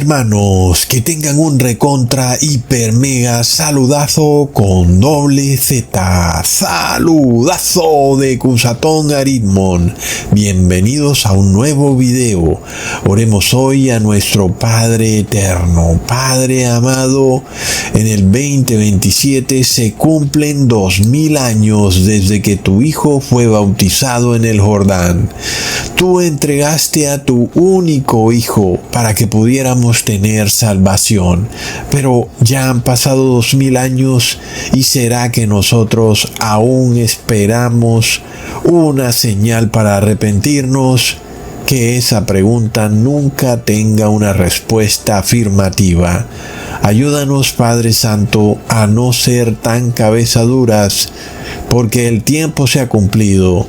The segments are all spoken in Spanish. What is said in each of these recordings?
hermanos, que tengan un recontra hiper mega saludazo con doble Z, saludazo de Cusatón Aritmon. Bienvenidos a un nuevo video. Oremos hoy a nuestro Padre eterno, Padre amado. En el 2027 se cumplen 2000 años desde que tu hijo fue bautizado en el Jordán. Tú entregaste a tu único hijo para que pudiéramos tener salvación, pero ya han pasado 2000 años y será que nosotros aún esperamos una señal para arrepentirnos. Que esa pregunta nunca tenga una respuesta afirmativa. Ayúdanos, Padre Santo, a no ser tan cabezaduras, porque el tiempo se ha cumplido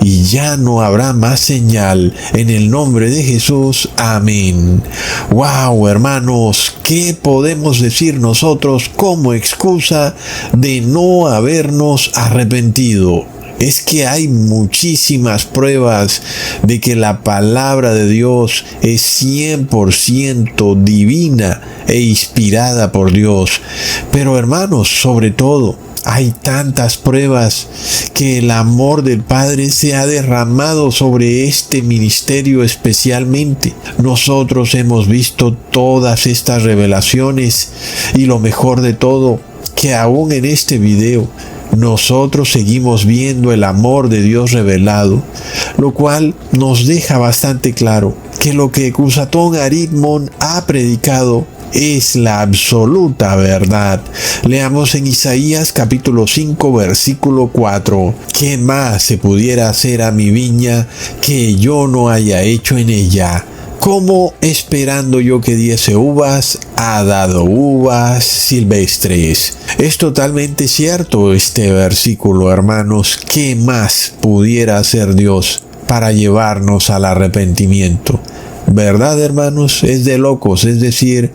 y ya no habrá más señal. En el nombre de Jesús, amén. ¡Wow, hermanos! ¿Qué podemos decir nosotros como excusa de no habernos arrepentido? Es que hay muchísimas pruebas de que la palabra de Dios es 100% divina e inspirada por Dios. Pero hermanos, sobre todo, hay tantas pruebas que el amor del Padre se ha derramado sobre este ministerio especialmente. Nosotros hemos visto todas estas revelaciones y lo mejor de todo, que aún en este video nosotros seguimos viendo el amor de Dios revelado, lo cual nos deja bastante claro que lo que Cusatón Aritmon ha predicado es la absoluta verdad. Leamos en Isaías capítulo 5 versículo 4. ¿Qué más se pudiera hacer a mi viña que yo no haya hecho en ella? Como esperando yo que diese uvas, ha dado uvas silvestres. Es totalmente cierto este versículo, hermanos. ¿Qué más pudiera hacer Dios para llevarnos al arrepentimiento? ¿Verdad, hermanos? Es de locos. Es decir,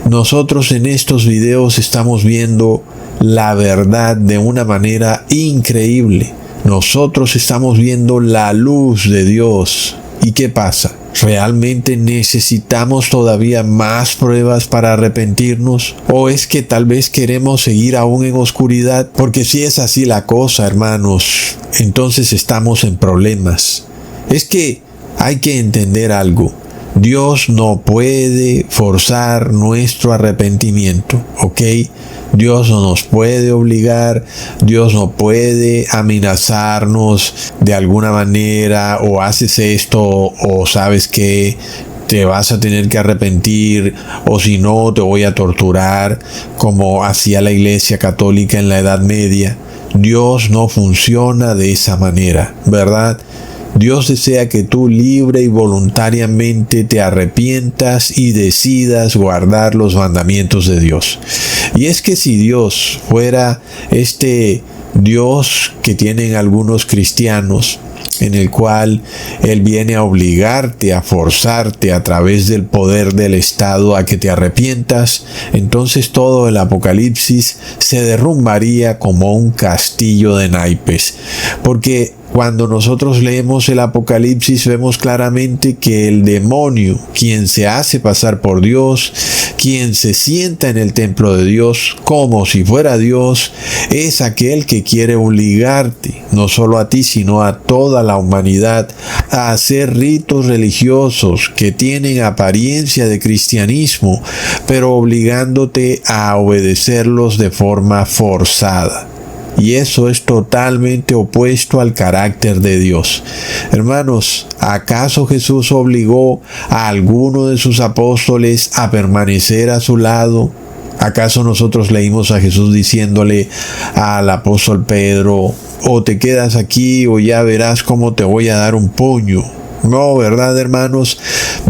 nosotros en estos videos estamos viendo la verdad de una manera increíble. Nosotros estamos viendo la luz de Dios. ¿Y qué pasa? ¿Realmente necesitamos todavía más pruebas para arrepentirnos? ¿O es que tal vez queremos seguir aún en oscuridad? Porque si es así la cosa, hermanos, entonces estamos en problemas. Es que hay que entender algo. Dios no puede forzar nuestro arrepentimiento, ¿ok? Dios no nos puede obligar, Dios no puede amenazarnos de alguna manera, o haces esto, o sabes que te vas a tener que arrepentir, o si no te voy a torturar, como hacía la Iglesia Católica en la Edad Media. Dios no funciona de esa manera, ¿verdad? Dios desea que tú libre y voluntariamente te arrepientas y decidas guardar los mandamientos de Dios. Y es que si Dios fuera este Dios que tienen algunos cristianos, en el cual Él viene a obligarte, a forzarte a través del poder del Estado a que te arrepientas, entonces todo el Apocalipsis se derrumbaría como un castillo de naipes. Porque cuando nosotros leemos el Apocalipsis vemos claramente que el demonio, quien se hace pasar por Dios, quien se sienta en el templo de Dios como si fuera Dios, es aquel que quiere obligarte, no solo a ti, sino a toda la humanidad, a hacer ritos religiosos que tienen apariencia de cristianismo, pero obligándote a obedecerlos de forma forzada. Y eso es totalmente opuesto al carácter de Dios. Hermanos, ¿acaso Jesús obligó a alguno de sus apóstoles a permanecer a su lado? ¿Acaso nosotros leímos a Jesús diciéndole al apóstol Pedro, o te quedas aquí o ya verás cómo te voy a dar un puño? No, ¿verdad, hermanos?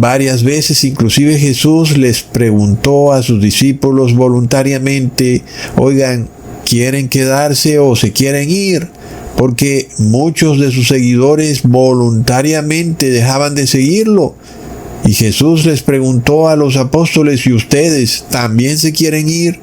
Varias veces inclusive Jesús les preguntó a sus discípulos voluntariamente, oigan, ¿quieren quedarse o se quieren ir? Porque muchos de sus seguidores voluntariamente dejaban de seguirlo. Y Jesús les preguntó a los apóstoles, ¿y ustedes también se quieren ir?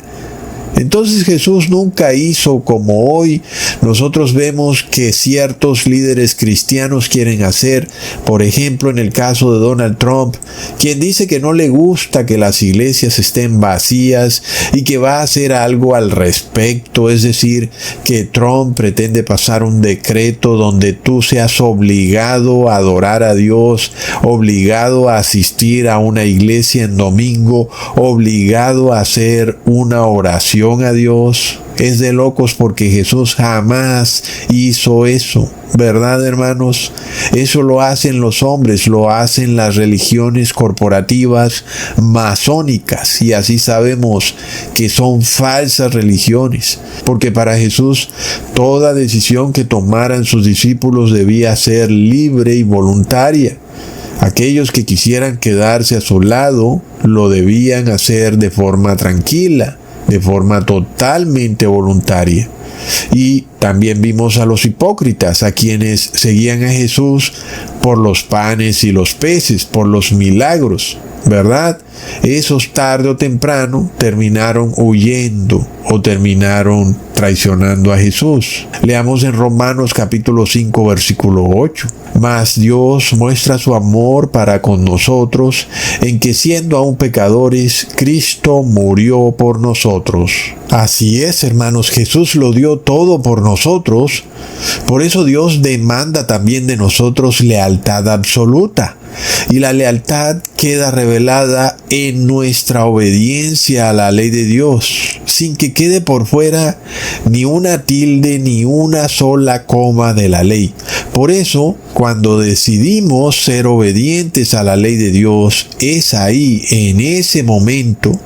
Entonces Jesús nunca hizo como hoy nosotros vemos que ciertos líderes cristianos quieren hacer, por ejemplo en el caso de Donald Trump, quien dice que no le gusta que las iglesias estén vacías y que va a hacer algo al respecto, es decir, que Trump pretende pasar un decreto donde tú seas obligado a adorar a Dios, obligado a asistir a una iglesia en domingo, obligado a hacer una oración a Dios. Es de locos porque Jesús jamás hizo eso, ¿verdad, hermanos? Eso lo hacen los hombres, lo hacen las religiones corporativas masónicas, y así sabemos que son falsas religiones, porque para Jesús toda decisión que tomaran sus discípulos debía ser libre y voluntaria. Aquellos que quisieran quedarse a su lado lo debían hacer de forma tranquila, de forma totalmente voluntaria. Y también vimos a los hipócritas, a quienes seguían a Jesús por los panes y los peces, por los milagros, ¿verdad? Esos tarde o temprano terminaron huyendo o terminaron traicionando a Jesús. Leamos en Romanos capítulo 5 versículo 8. Mas Dios muestra su amor para con nosotros en que siendo aún pecadores, Cristo murió por nosotros. Así es, hermanos, Jesús lo dio todo por nosotros. Por eso Dios demanda también de nosotros lealtad absoluta. Y la lealtad queda revelada en nuestra obediencia a la ley de Dios, sin que quede por fuera ni una tilde ni una sola coma de la ley. Por eso, cuando decidimos ser obedientes a la ley de Dios, es ahí, en ese momento,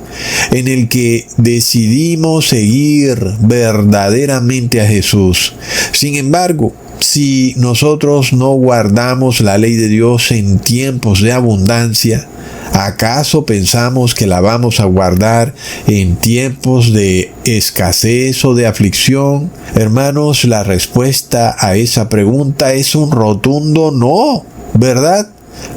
en el que decidimos seguir verdaderamente a Jesús. Sin embargo, si nosotros no guardamos la ley de Dios en tiempos de abundancia, ¿acaso pensamos que la vamos a guardar en tiempos de escasez o de aflicción? Hermanos, la respuesta a esa pregunta es un rotundo no, ¿verdad?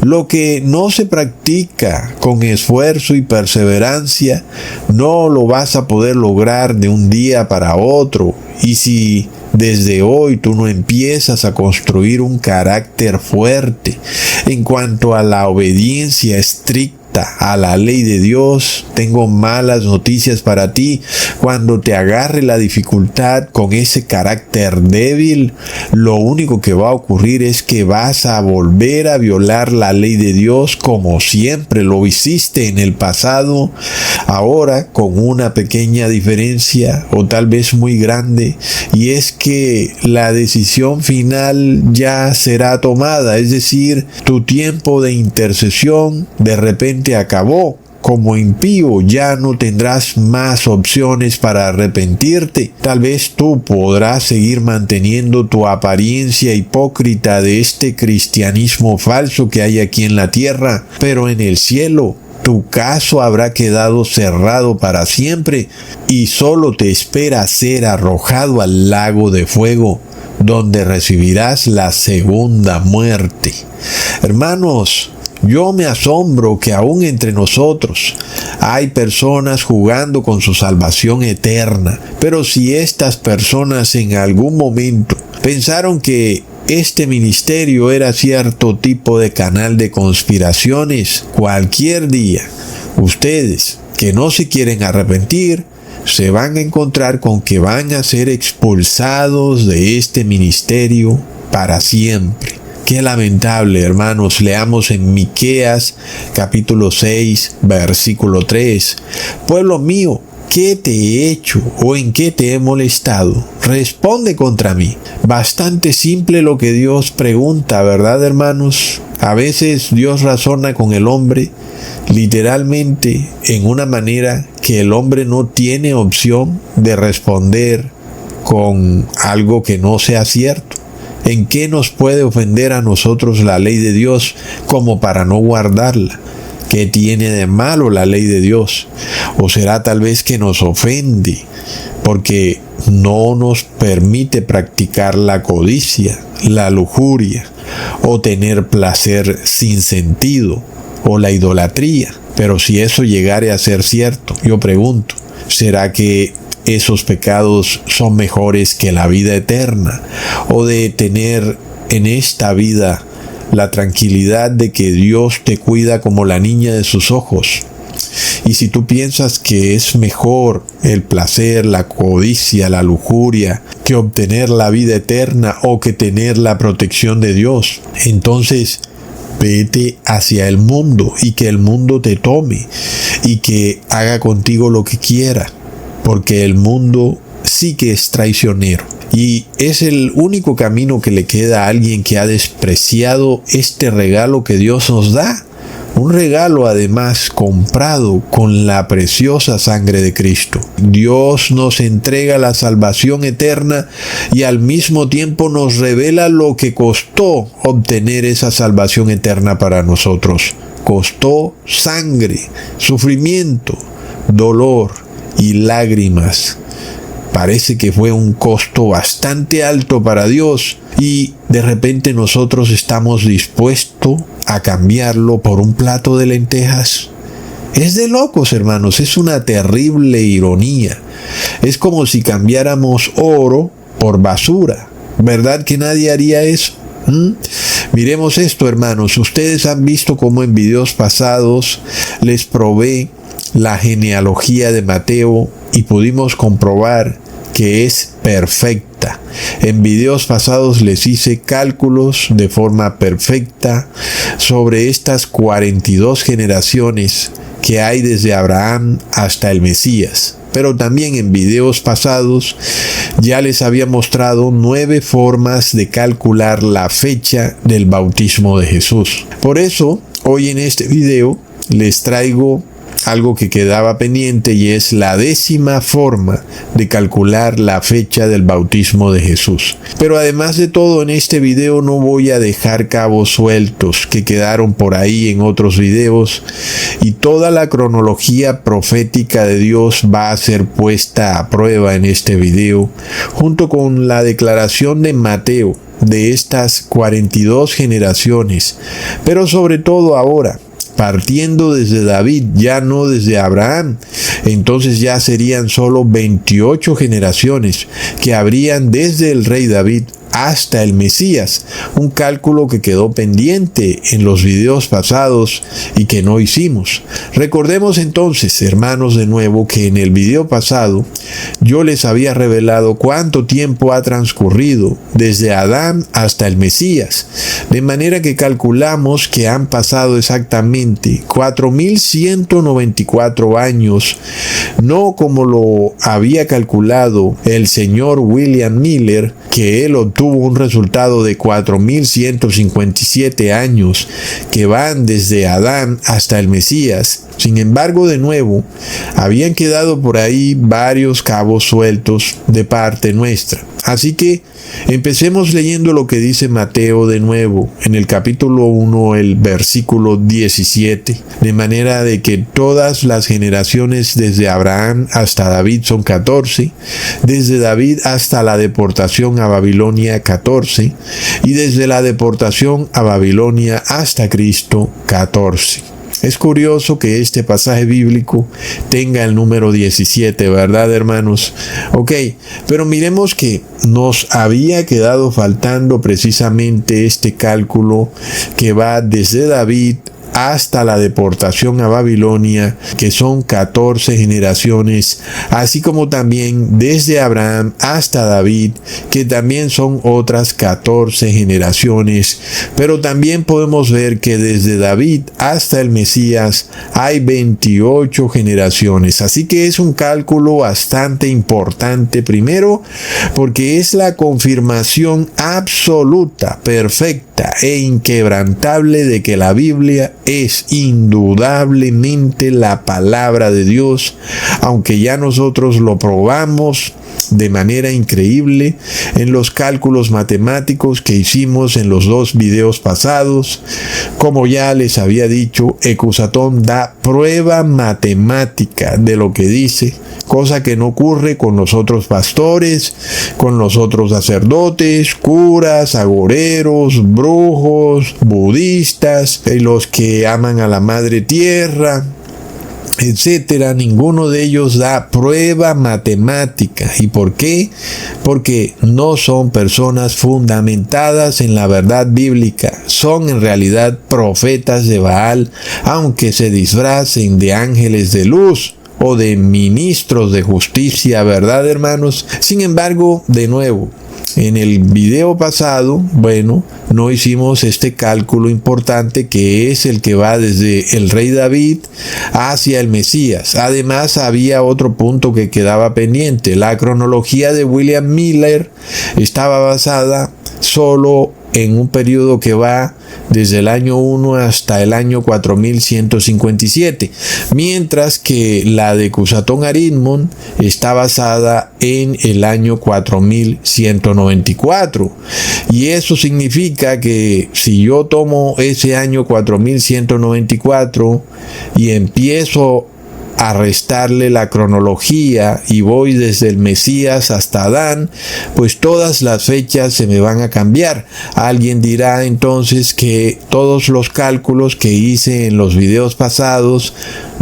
Lo que no se practica con esfuerzo y perseverancia, no lo vas a poder lograr de un día para otro. Y si desde hoy tú no empiezas a construir un carácter fuerte en cuanto a la obediencia estricta a la ley de Dios, tengo malas noticias para ti. Cuando te agarre la dificultad con ese carácter débil, lo único que va a ocurrir es que vas a volver a violar la ley de Dios como siempre lo hiciste en el pasado, ahora con una pequeña diferencia o tal vez muy grande, y es que la decisión final ya será tomada, es decir, tu tiempo de intercesión de repente acabó. Como impío ya no tendrás más opciones para arrepentirte. Tal vez tú podrás seguir manteniendo tu apariencia hipócrita de este cristianismo falso que hay aquí en la tierra, pero en el cielo tu caso habrá quedado cerrado para siempre y solo te espera ser arrojado al lago de fuego, donde recibirás la segunda muerte. Hermanos, yo me asombro que aún entre nosotros hay personas jugando con su salvación eterna. Pero si estas personas en algún momento pensaron que este ministerio era cierto tipo de canal de conspiraciones, cualquier día, ustedes que no se quieren arrepentir, se van a encontrar con que van a ser expulsados de este ministerio para siempre. Qué lamentable, hermanos. Leamos en Miqueas capítulo 6, versículo 3. Pueblo mío, ¿qué te he hecho o en qué te he molestado? Responde contra mí. Bastante simple lo que Dios pregunta, ¿verdad, hermanos? A veces Dios razona con el hombre literalmente en una manera que el hombre no tiene opción de responder con algo que no sea cierto. ¿En qué nos puede ofender a nosotros la ley de Dios como para no guardarla? ¿Qué tiene de malo la ley de Dios? ¿O será tal vez que nos ofende porque no nos permite practicar la codicia, la lujuria, o tener placer sin sentido, o la idolatría? Pero si eso llegare a ser cierto, yo pregunto, ¿será que esos pecados son mejores que la vida eterna, o de tener en esta vida la tranquilidad de que Dios te cuida como la niña de sus ojos. Y si tú piensas que es mejor el placer, la codicia, la lujuria, que obtener la vida eterna o que tener la protección de Dios, entonces vete hacia el mundo y que el mundo te tome y que haga contigo lo que quiera, porque el mundo sí que es traicionero. Y es el único camino que le queda a alguien que ha despreciado este regalo que Dios nos da. Un regalo además comprado con la preciosa sangre de Cristo. Dios nos entrega la salvación eterna y al mismo tiempo nos revela lo que costó obtener esa salvación eterna para nosotros. Costó sangre, sufrimiento, dolor y lágrimas. Parece que fue un costo bastante alto para Dios y de repente nosotros estamos dispuestos a cambiarlo por un plato de lentejas. Es de locos, hermanos, es una terrible ironía. Es como si cambiáramos oro por basura. ¿Verdad que nadie haría eso? Miremos esto, hermanos. Ustedes han visto cómo en videos pasados les probé la genealogía de Mateo y pudimos comprobar que es perfecta. En videos pasados les hice cálculos de forma perfecta sobre estas 42 generaciones que hay desde Abraham hasta el Mesías. Pero también en videos pasados ya les había mostrado 9 formas de calcular la fecha del bautismo de Jesús. Por eso, hoy en este video les traigo algo que quedaba pendiente y es la 10ª forma de calcular la fecha del bautismo de Jesús. Pero además de todo, en este video no voy a dejar cabos sueltos que quedaron por ahí en otros videos, y toda la cronología profética de Dios va a ser puesta a prueba en este video, junto con la declaración de Mateo de estas 42 generaciones, pero sobre todo ahora, partiendo desde David, ya no desde Abraham. Entonces ya serían solo 28 generaciones que habrían desde el rey David hasta el Mesías, un cálculo que quedó pendiente en los videos pasados y que no hicimos. Recordemos entonces, hermanos, de nuevo que en el video pasado yo les había revelado cuánto tiempo ha transcurrido desde Adán hasta el Mesías, de manera que calculamos que han pasado exactamente 4.194 años, no como lo había calculado el señor William Miller, que él obtuvo un resultado de 4.157 años que van desde Adán hasta el Mesías. Sin embargo, de nuevo, habían quedado por ahí varios cabos sueltos de parte nuestra. Así que empecemos leyendo lo que dice Mateo de nuevo en el capítulo 1, el versículo 17, de manera de que todas las generaciones desde Abraham hasta David son 14, desde David hasta la deportación a Babilonia 14, y desde la deportación a Babilonia hasta Cristo 14. Es curioso que este pasaje bíblico tenga el número 17, ¿verdad, hermanos? Ok, pero miremos que nos había quedado faltando precisamente este cálculo que va desde David hasta la deportación a Babilonia, que son 14 generaciones, así como también desde Abraham hasta David, que también son otras 14 generaciones. Pero también podemos ver que desde David hasta el Mesías hay 28 generaciones. Así que es un cálculo bastante importante, primero porque es la confirmación absoluta, perfecta e inquebrantable de que la Biblia es indudablemente la palabra de Dios, aunque ya nosotros lo probamos de manera increíble en los cálculos matemáticos que hicimos en los 2 videos pasados. Como ya les había dicho, Ecusatón da prueba matemática de lo que dice, cosa que no ocurre con los otros pastores, con los otros sacerdotes, curas, agoreros, brujos, budistas, los que aman a la madre tierra, etcétera, ninguno de ellos da prueba matemática. ¿Y por qué? Porque no son personas fundamentadas en la verdad bíblica. Son en realidad profetas de Baal, aunque se disfracen de ángeles de luz o de ministros de justicia, ¿verdad, hermanos? Sin embargo, de nuevo, en el video pasado, no hicimos este cálculo importante que es el que va desde el rey David hacia el Mesías. Además, había otro punto que quedaba pendiente. La cronología de William Miller estaba basada solo en un periodo que va desde el año 1 hasta el año 4157, mientras que la de Cusatón Aritmon está basada en el año 4194. Y eso significa que si yo tomo ese año 4194 y empiezo a restarle la cronología y voy desde el Mesías hasta Adán, pues todas las fechas se me van a cambiar. Alguien dirá entonces que todos los cálculos que hice en los videos pasados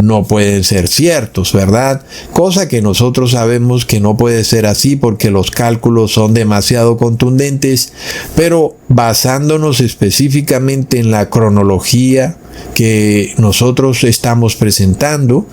no pueden ser ciertos, ¿verdad? Cosa que nosotros sabemos que no puede ser así porque los cálculos son demasiado contundentes, pero basándonos específicamente en la cronología que nosotros estamos presentando,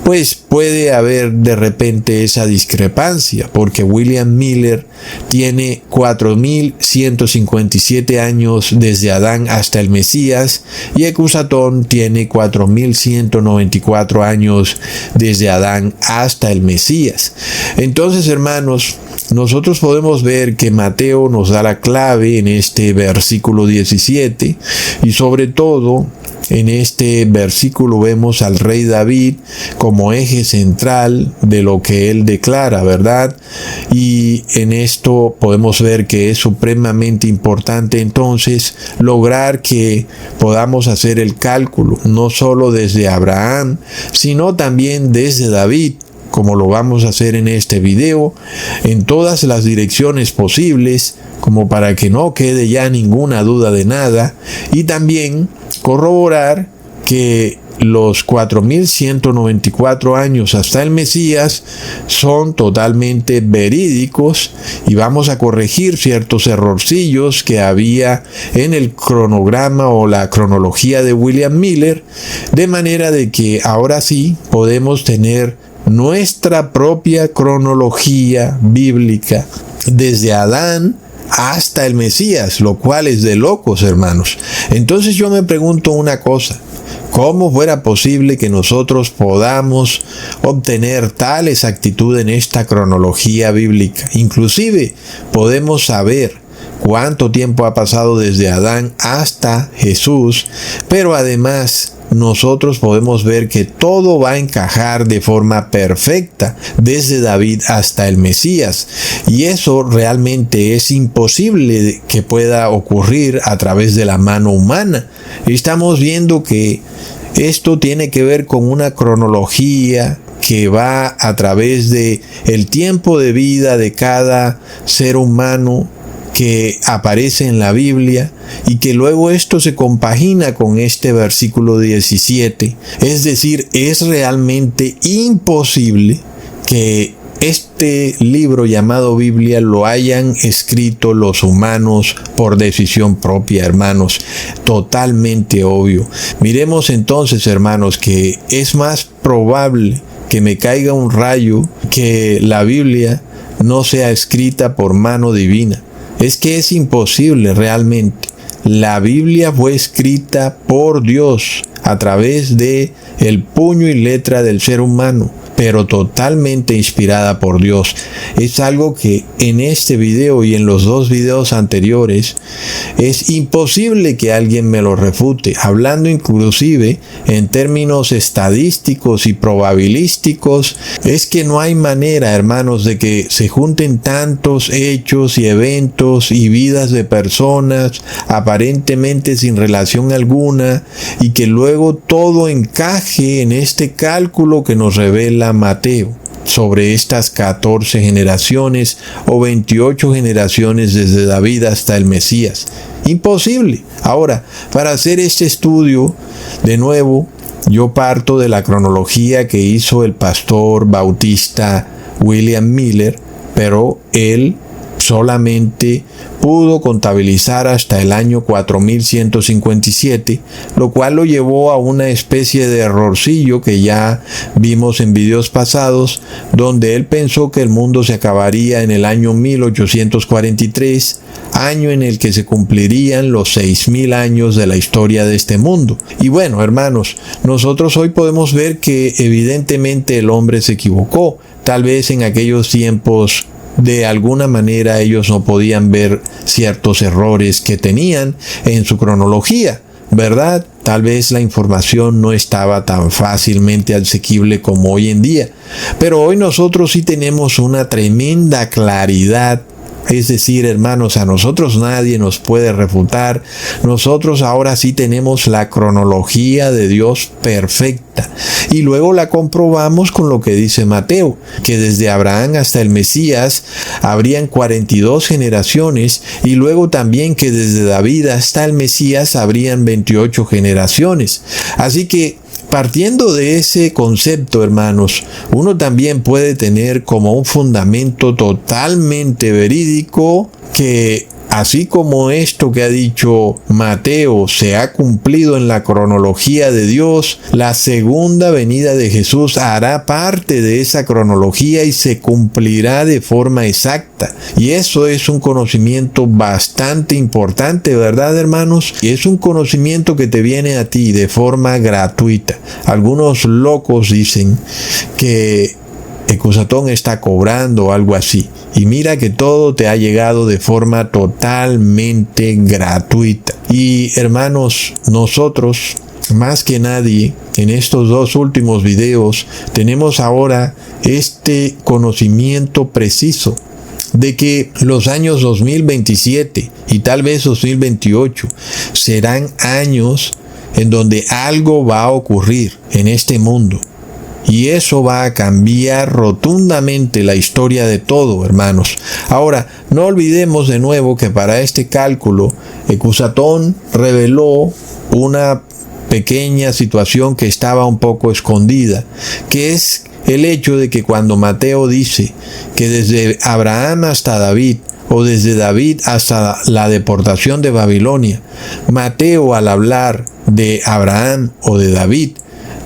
pues puede haber de repente esa discrepancia, porque William Miller tiene 4157 años desde Adán hasta el Mesías y Ecusatón tiene 4194 años desde Adán hasta el Mesías. Entonces, hermanos, nosotros podemos ver que Mateo nos da la clave en este versículo 17 y sobre todo en este versículo vemos al rey David como eje central de lo que él declara, ¿verdad? Y en esto podemos ver que es supremamente importante entonces lograr que podamos hacer el cálculo, no solo desde Abraham, sino también desde David, como lo vamos a hacer en este video, en todas las direcciones posibles, como para que no quede ya ninguna duda de nada, y también corroborar que los 4194 años hasta el Mesías son totalmente verídicos y vamos a corregir ciertos errorcillos que había en el cronograma o la cronología de William Miller, de manera de que ahora sí podemos tener nuestra propia cronología bíblica desde Adán hasta el Mesías, lo cual es de locos, hermanos. Entonces yo me pregunto una cosa: ¿cómo fuera posible que nosotros podamos obtener tal exactitud en esta cronología bíblica? Inclusive podemos saber cuánto tiempo ha pasado desde Adán hasta Jesús, pero además nosotros podemos ver que todo va a encajar de forma perfecta desde David hasta el Mesías, y eso realmente es imposible que pueda ocurrir a través de la mano humana. Estamos viendo que esto tiene que ver con una cronología que va a través de el tiempo de vida de cada ser humano que aparece en la Biblia, y que luego esto se compagina con este versículo 17. Es decir, es realmente imposible que este libro llamado Biblia lo hayan escrito los humanos por decisión propia, hermanos. Totalmente obvio. Miremos entonces, hermanos, que es más probable que me caiga un rayo que la Biblia no sea escrita por mano divina. Es que es imposible realmente. La Biblia fue escrita por Dios a través de el puño y letra del ser humano, pero totalmente inspirada por Dios. Es algo que en este video y en los dos videos anteriores es imposible que alguien me lo refute, hablando inclusive en términos estadísticos y probabilísticos. Es que no hay manera, hermanos, de que se junten tantos hechos y eventos y vidas de personas aparentemente sin relación alguna, y que luego todo encaje en este cálculo que nos revela Mateo sobre estas 14 generaciones o 28 generaciones desde David hasta el Mesías. Imposible. Ahora, para hacer este estudio, de nuevo, yo parto de la cronología que hizo el pastor bautista William Miller, pero él solamente pudo contabilizar hasta el año 4157, lo cual lo llevó a una especie de errorcillo que ya vimos en videos pasados, donde él pensó que el mundo se acabaría en el año 1843, año en el que se cumplirían los 6000 años de la historia de este mundo. Y bueno, hermanos, nosotros hoy podemos ver que evidentemente el hombre se equivocó. Tal vez en aquellos tiempos de alguna manera ellos no podían ver ciertos errores que tenían en su cronología, ¿verdad? Tal vez la información no estaba tan fácilmente asequible como hoy en día, pero hoy nosotros sí tenemos una tremenda claridad. Es decir, hermanos, a nosotros nadie nos puede refutar. Nosotros ahora sí tenemos la cronología de Dios perfecta. Y luego la comprobamos con lo que dice Mateo, que desde Abraham hasta el Mesías habrían 42 generaciones, y luego también que desde David hasta el Mesías habrían 28 generaciones. Así que, partiendo de ese concepto, hermanos, uno también puede tener como un fundamento totalmente verídico que, así como esto que ha dicho Mateo se ha cumplido en la cronología de Dios, la segunda venida de Jesús hará parte de esa cronología y se cumplirá de forma exacta. Y eso es un conocimiento bastante importante, ¿verdad, hermanos? Y es un conocimiento que te viene a ti de forma gratuita. Algunos locos dicen que Ecusatón está cobrando o algo así. Y mira que todo te ha llegado de forma totalmente gratuita. Y hermanos, nosotros, más que nadie, en estos dos últimos videos, tenemos ahora este conocimiento preciso de que los años 2027 y tal vez 2028 serán años en donde algo va a ocurrir en este mundo. Y eso va a cambiar rotundamente la historia de todo, hermanos. Ahora, no olvidemos de nuevo que para este cálculo, Ecusatón reveló una pequeña situación que estaba un poco escondida, que es el hecho de que cuando Mateo dice que desde Abraham hasta David, o desde David hasta la deportación de Babilonia, Mateo, al hablar de Abraham o de David,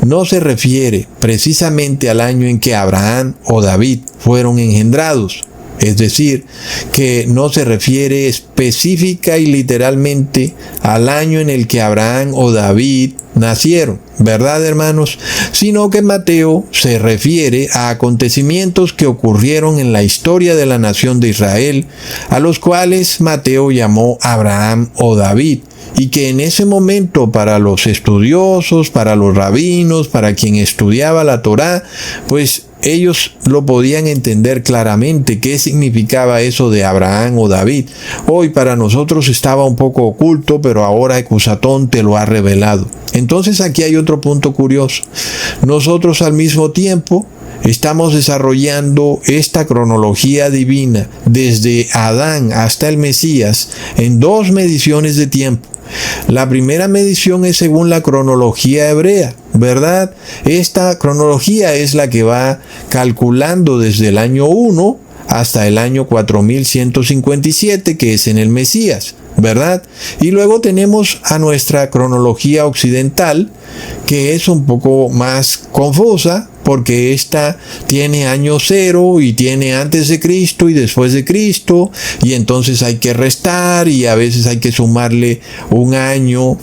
no se refiere precisamente al año en que Abraham o David fueron engendrados. Es decir, que no se refiere específica y literalmente al año en el que Abraham o David nacieron, ¿verdad, hermanos? Sino que Mateo se refiere a acontecimientos que ocurrieron en la historia de la nación de Israel, a los cuales Mateo llamó Abraham o David, y que en ese momento para los estudiosos, para los rabinos, para quien estudiaba la Torá, pues ellos lo podían entender claramente qué significaba eso de Abraham o David. Hoy para nosotros estaba un poco oculto, pero ahora Ecusatón te lo ha revelado. Entonces aquí hay otro punto curioso. Nosotros al mismo tiempo estamos desarrollando esta cronología divina desde Adán hasta el Mesías en dos mediciones de tiempo. La primera medición es según la cronología hebrea, ¿verdad? Esta cronología es la que va calculando desde el año 1 hasta el año 4157, que es en el Mesías, ¿verdad? Y luego tenemos a nuestra cronología occidental, que es un poco más confusa, porque esta tiene año 0 y tiene antes de Cristo y después de Cristo, y entonces hay que restar y a veces hay que sumarle un año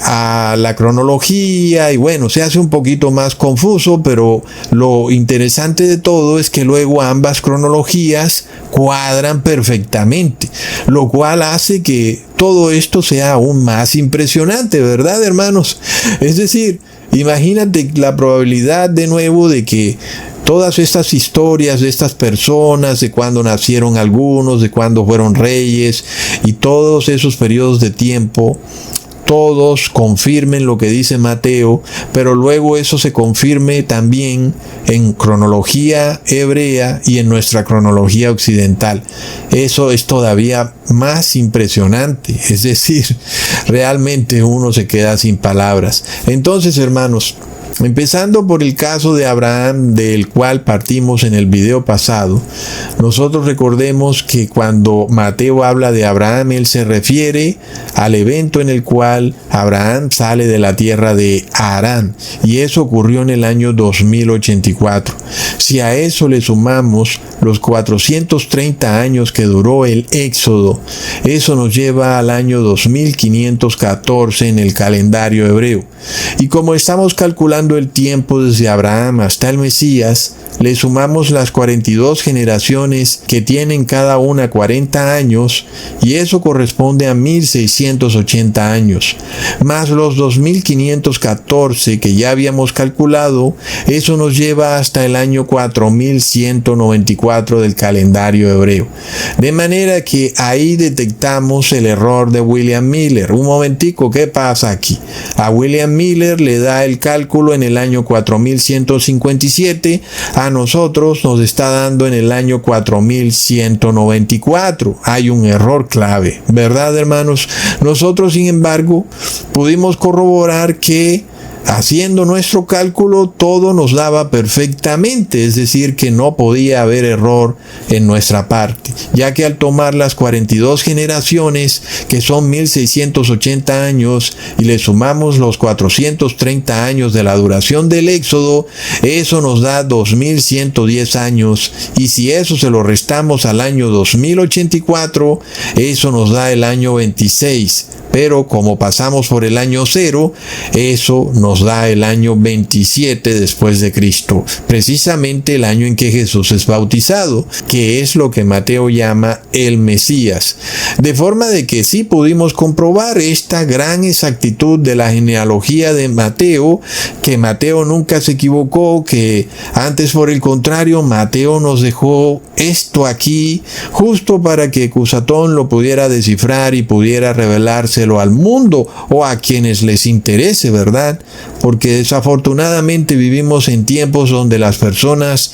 a la cronología, y bueno, se hace un poquito más confuso, pero lo interesante de todo es que luego ambas cronologías cuadran perfectamente, lo cual hace que todo esto sea aún más impresionante, ¿verdad, hermanos? Es decir, imagínate la probabilidad de nuevo de que todas estas historias de estas personas, de cuándo nacieron algunos, de cuándo fueron reyes y todos esos periodos de tiempo, todos confirmen lo que dice Mateo, pero luego eso se confirme también en cronología hebrea y en nuestra cronología occidental. Eso es todavía más impresionante, es decir, realmente uno se queda sin palabras. Entonces, hermanos, empezando por el caso de Abraham, del cual partimos en el video pasado, nosotros recordemos que cuando Mateo habla de Abraham, él se refiere al evento en el cual Abraham sale de la tierra de Harán, y eso ocurrió en el año 2084. Si a eso le sumamos los 430 años que duró el Éxodo, eso nos lleva al año 2514 en el calendario hebreo. Y como estamos calculando el tiempo desde Abraham hasta el Mesías, le sumamos las 42 generaciones que tienen cada una 40 años, y eso corresponde a 1680 años, más los 2514 que ya habíamos calculado, eso nos lleva hasta el año 4194 del calendario hebreo. De manera que ahí detectamos el error de William Miller. Un momentico, ¿qué pasa aquí? A William Miller le da el cálculo en el año 4157, a nosotros nos está dando en el año 4194. Hay un error clave, ¿verdad, hermanos? Nosotros, sin embargo, pudimos corroborar que haciendo nuestro cálculo todo nos daba perfectamente, es decir, que no podía haber error en nuestra parte, ya que al tomar las 42 generaciones, que son 1680 años, y le sumamos los 430 años de la duración del Éxodo, eso nos da 2110 años, y si eso se lo restamos al año 2084, eso nos da el año 26. Pero como pasamos por el año 0, eso nos da el año 27 después de Cristo, precisamente el año en que Jesús es bautizado, que es lo que Mateo llama el Mesías. De forma de que sí pudimos comprobar esta gran exactitud de la genealogía de Mateo, que Mateo nunca se equivocó, que antes, por el contrario, Mateo nos dejó esto aquí justo para que Cusatón lo pudiera descifrar y pudiera revelarse al mundo o a quienes les interese, ¿verdad? Porque desafortunadamente vivimos en tiempos donde las personas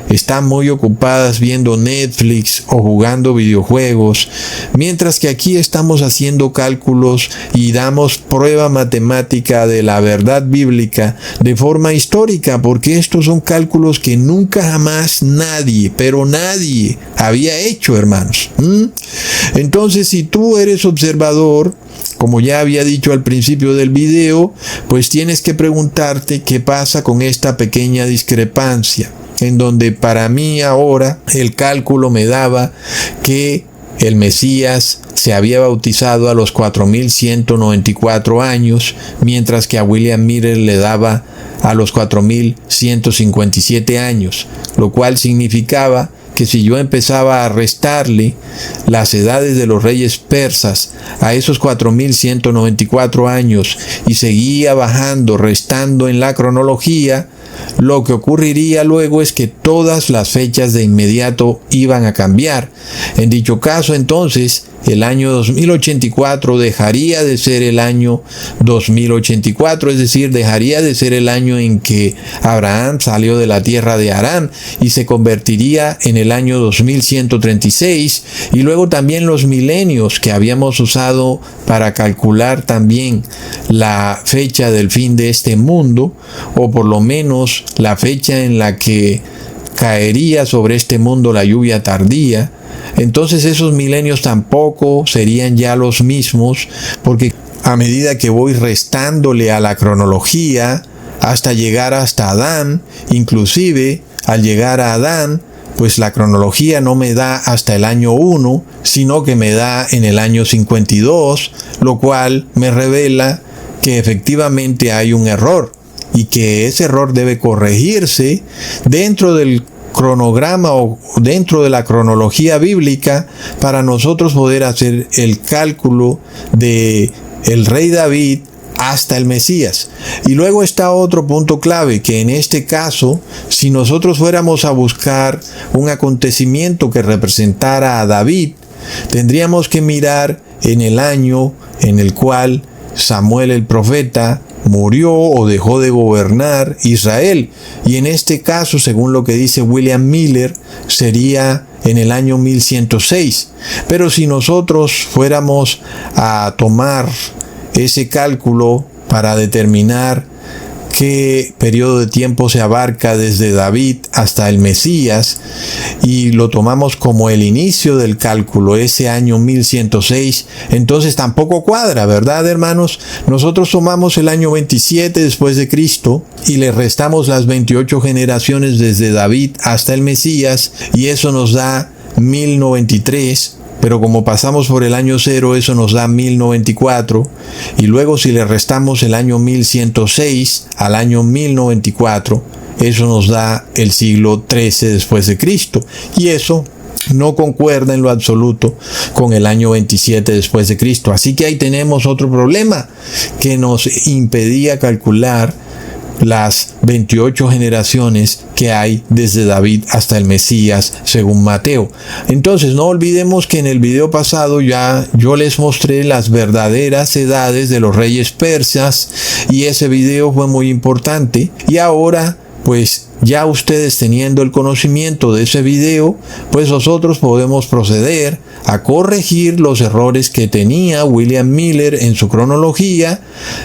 están muy ocupadas viendo Netflix o jugando videojuegos, mientras que aquí estamos haciendo cálculos y damos prueba matemática de la verdad bíblica de forma histórica, porque estos son cálculos que nunca jamás nadie, pero nadie había hecho, hermanos. Entonces, si tú eres observador, como ya había dicho al principio del video, pues tienes que preguntarte qué pasa con esta pequeña discrepancia, en donde para mí ahora el cálculo me daba que el Mesías se había bautizado a los 4194 años, mientras que a William Miller le daba a los 4157 años, lo cual significaba que si yo empezaba a restarle las edades de los reyes persas a esos 4194 años y seguía bajando, restando en la cronología, lo que ocurriría luego es que todas las fechas de inmediato iban a cambiar. En dicho caso, entonces, el año 2084 dejaría de ser el año 2084, es decir, dejaría de ser el año en que Abraham salió de la tierra de Harán y se convertiría en el año 2136, y luego también los milenios que habíamos usado para calcular también la fecha del fin de este mundo, o por lo menos la fecha en la que caería sobre este mundo la lluvia tardía. Entonces esos milenios tampoco serían ya los mismos, porque a medida que voy restándole a la cronología hasta llegar hasta Adán, inclusive al llegar a Adán, pues la cronología no me da hasta el año 1, sino que me da en el año 52, lo cual me revela que efectivamente hay un error y que ese error debe corregirse dentro del cronograma o dentro de la cronología bíblica para nosotros poder hacer el cálculo de el rey David hasta el Mesías. Y luego está otro punto clave, que en este caso, si nosotros fuéramos a buscar un acontecimiento que representara a David, tendríamos que mirar en el año en el cual Samuel el profeta murió o dejó de gobernar Israel. Y en este caso, según lo que dice William Miller, sería en el año 1106. Pero si nosotros fuéramos a tomar ese cálculo para determinar qué periodo de tiempo se abarca desde David hasta el Mesías, y lo tomamos como el inicio del cálculo, ese año 1106, entonces tampoco cuadra, ¿verdad, hermanos? Nosotros tomamos el año 27 después de Cristo y le restamos las 28 generaciones desde David hasta el Mesías, y eso nos da 1093. Pero como pasamos por el año 0, eso nos da 1094. Y luego si le restamos el año 1106 al año 1094, eso nos da el siglo XIII después de Cristo. Y eso no concuerda en lo absoluto con el año 27 después de Cristo. Así que ahí tenemos otro problema que nos impedía calcular las 28 generaciones que hay desde David hasta el Mesías según Mateo. Entonces no olvidemos que en el video pasado ya yo les mostré las verdaderas edades de los reyes persas y ese video fue muy importante. Y ahora pues ya ustedes teniendo el conocimiento de ese video, pues nosotros podemos proceder a corregir los errores que tenía William Miller en su cronología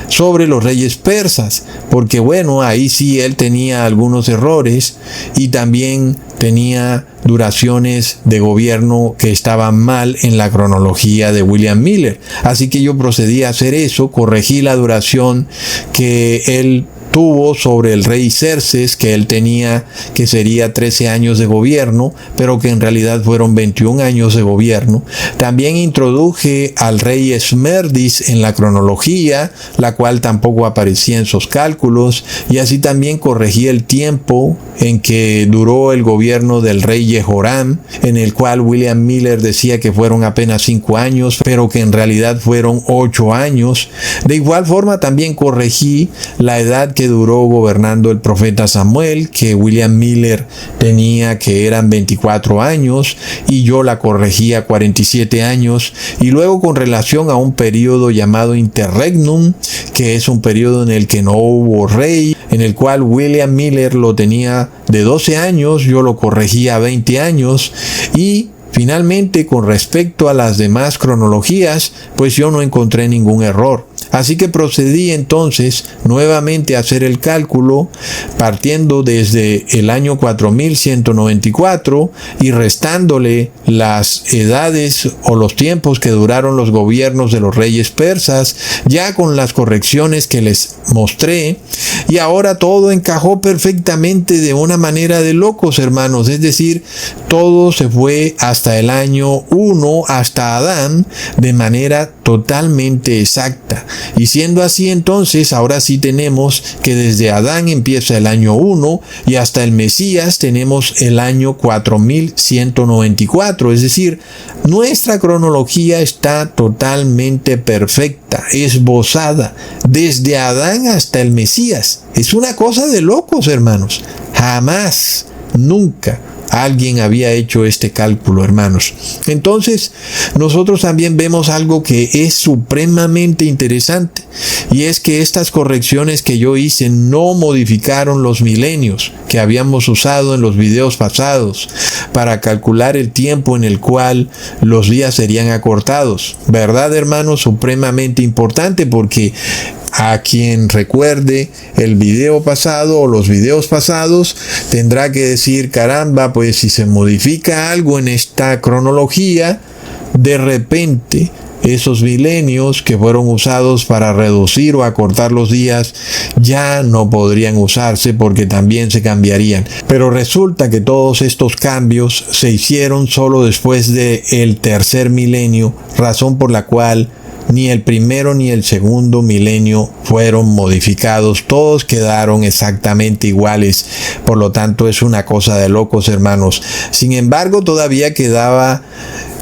sobre los reyes persas, porque bueno, ahí sí él tenía algunos errores y también tenía duraciones de gobierno que estaban mal en la cronología de William Miller. Así que yo procedí a hacer eso, corregí la duración que él tuvo sobre el rey Xerxes, que él tenía, que sería 13 años de gobierno, pero que en realidad fueron 21 años de gobierno. También introduje al rey Esmerdis en la cronología, la cual tampoco aparecía en sus cálculos, y así también corregí el tiempo en que duró el gobierno del rey Jehoram, en el cual William Miller decía que fueron apenas 5 años, pero que en realidad fueron 8 años. De igual forma también corregí la edad que duró gobernando el profeta Samuel, que William Miller tenía que eran 24 años y yo la corregí a 47 años. Y luego con relación a un periodo llamado interregnum, que es un periodo en el que no hubo rey, en el cual William Miller lo tenía de 12 años, yo lo corregí a 20 años. Y finalmente, con respecto a las demás cronologías, pues yo no encontré ningún error. Así que procedí entonces nuevamente a hacer el cálculo partiendo desde el año 4194 y restándole las edades o los tiempos que duraron los gobiernos de los reyes persas, ya con las correcciones que les mostré. Y ahora todo encajó perfectamente de una manera de locos, hermanos. Es decir, todo se fue hasta el año 1, hasta Adán, de manera totalmente exacta. Y siendo así, entonces, ahora sí tenemos que desde Adán empieza el año 1 y hasta el Mesías tenemos el año 4194. Es decir, nuestra cronología está totalmente perfecta, esbozada, desde Adán hasta el Mesías. Es una cosa de locos, hermanos. Jamás, nunca alguien había hecho este cálculo, hermanos. Entonces, nosotros también vemos algo que es supremamente interesante, y es que estas correcciones que yo hice no modificaron los milenios que habíamos usado en los videos pasados para calcular el tiempo en el cual los días serían acortados. ¿Verdad, hermanos? Supremamente importante, porque a quien recuerde el video pasado o los videos pasados tendrá que decir, caramba, pues si se modifica algo en esta cronología, de repente esos milenios que fueron usados para reducir o acortar los días ya no podrían usarse porque también se cambiarían. Pero resulta que todos estos cambios se hicieron solo después del tercer milenio, razón por la cual ni el primero ni el segundo milenio fueron modificados, todos quedaron exactamente iguales. Por lo tanto, es una cosa de locos, hermanos. Sin embargo, todavía quedaba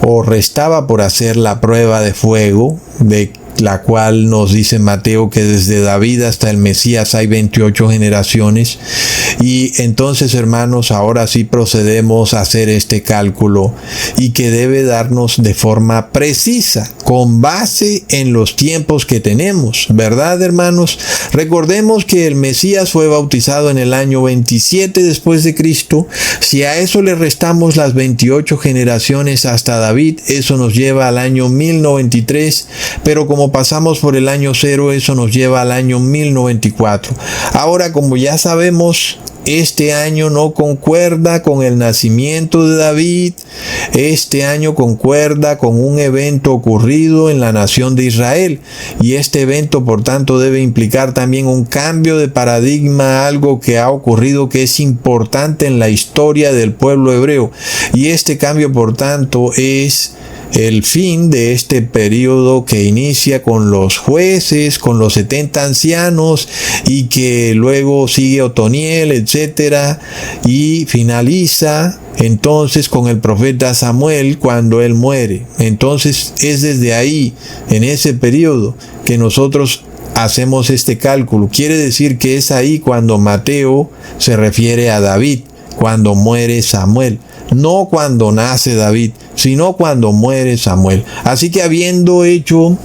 o restaba por hacer la prueba de fuego, de la cual nos dice Mateo que desde David hasta el Mesías hay 28 generaciones. Y entonces, hermanos, ahora sí procedemos a hacer este cálculo y que debe darnos de forma precisa, con base en los tiempos que tenemos, ¿verdad, hermanos? Recordemos que el Mesías fue bautizado en el año 27 después de Cristo. Si a eso le restamos las 28 generaciones hasta David, eso nos lleva al año 1093, pero como pasamos por el año 0, eso nos lleva al año 1094. Ahora, como ya sabemos, este año no concuerda con el nacimiento de David. Este año concuerda con un evento ocurrido en la nación de Israel. Y este evento, por tanto, debe implicar también un cambio de paradigma, algo que ha ocurrido que es importante en la historia del pueblo hebreo. Y este cambio, por tanto, es el fin de este periodo que inicia con los jueces, con los 70 ancianos y que luego sigue Otoniel, etcétera, y finaliza entonces con el profeta Samuel cuando él muere. Entonces es desde ahí, en ese periodo, que nosotros hacemos este cálculo. Quiere decir que es ahí cuando Mateo se refiere a David, cuando muere Samuel. No cuando nace David, sino cuando muere Samuel. Así que habiendo hecho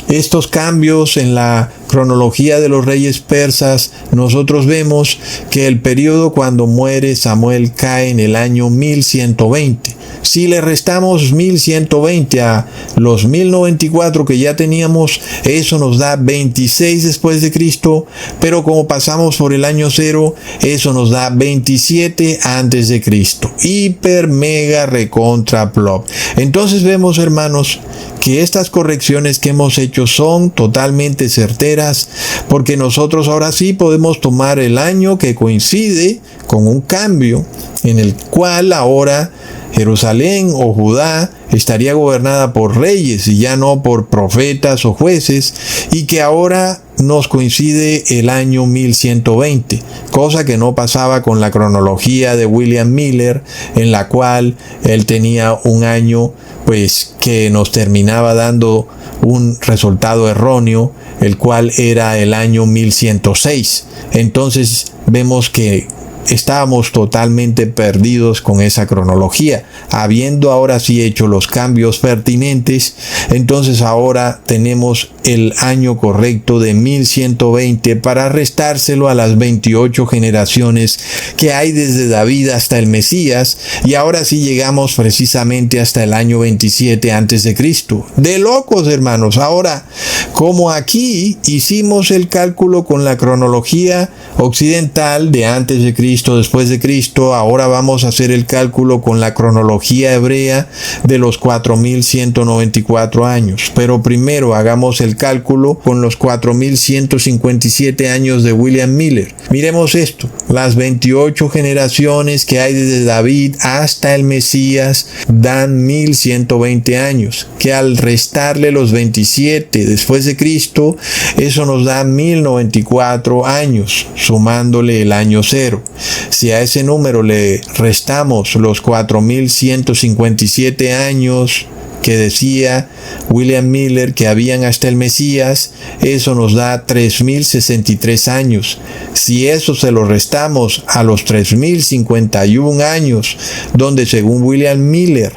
estos cambios en la cronología de los reyes persas, nosotros vemos que el periodo cuando muere Samuel cae en el año 1120. Si le restamos 1120 a los 1094 que ya teníamos, eso nos da 26 después de Cristo, pero como pasamos por el año 0, eso nos da 27 antes de Cristo. Hiper, mega, recontra, plop. Entonces vemos, hermanos, que estas correcciones que hemos hecho son totalmente certeras, porque nosotros ahora sí podemos tomar el año que coincide con un cambio en el cual ahora Jerusalén o Judá estaría gobernada por reyes y ya no por profetas o jueces, y que ahora nos coincide el año 1120, cosa que no pasaba con la cronología de William Miller, en la cual él tenía un año pues que nos terminaba dando un resultado erróneo, el cual era el año 1106. Entonces vemos que estábamos totalmente perdidos con esa cronología. Habiendo ahora sí hecho los cambios pertinentes, entonces ahora tenemos el año correcto de 1120 para restárselo a las 28 generaciones que hay desde David hasta el Mesías, y ahora sí llegamos precisamente hasta el año 27 antes de Cristo. De locos, hermanos. Ahora, como aquí hicimos el cálculo con la cronología occidental de antes de Cristo, después de Cristo, ahora vamos a hacer el cálculo con la cronología hebrea de los 4194 años. Pero primero hagamos el cálculo con los 4157 años de William Miller. Miremos esto: las 28 generaciones que hay desde David hasta el Mesías dan 1120 años, que al restarle los 27 después de Cristo, eso nos da 1094 años, sumándole el año 0. Si a ese número le restamos los 4157 años que decía William Miller que habían hasta el Mesías, eso nos da 3063 años. Si eso se lo restamos a los 3051 años, donde según William Miller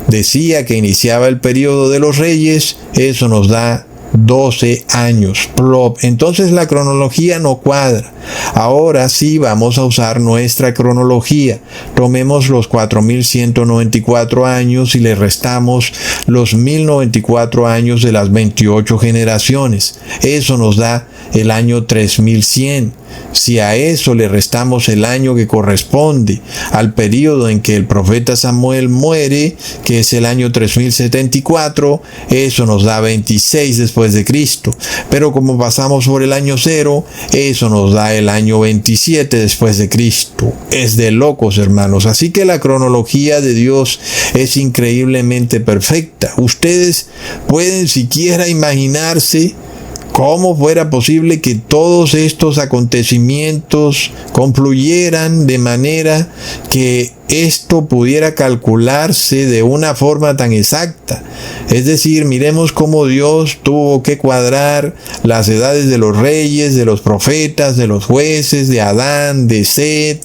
decía que iniciaba el periodo de los reyes, eso nos da 12 años. Plop. Entonces la cronología no cuadra. Ahora sí vamos a usar nuestra cronología. Tomemos los 4194 años y le restamos los 1094 años de las 28 generaciones. Eso nos da el año 3100. Si a eso le restamos el año que corresponde al periodo en que el profeta Samuel muere, que es el año 3074, eso nos da 26 después de Cristo. Pero como pasamos por el año 0, eso nos da el año 27 después de Cristo. Es de locos, hermanos. Así que la cronología de Dios es increíblemente perfecta. Ustedes pueden siquiera imaginarse ¿Cómo fuera posible que todos estos acontecimientos confluyeran de manera que esto pudiera calcularse de una forma tan exacta? Es decir, miremos cómo Dios tuvo que cuadrar las edades de los reyes, de los profetas, de los jueces, de Adán, de Set,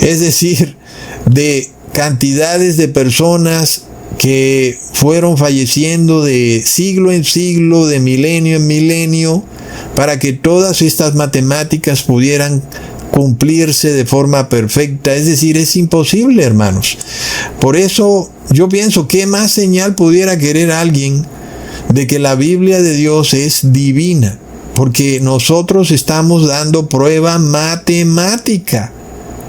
es decir, de cantidades de personas que fueron falleciendo de siglo en siglo, de milenio en milenio, para que todas estas matemáticas pudieran cumplirse de forma perfecta. Es decir, es imposible, hermanos. Por eso yo pienso, ¿qué más señal pudiera querer alguien de que la Biblia de Dios es divina? Porque nosotros estamos dando prueba matemática.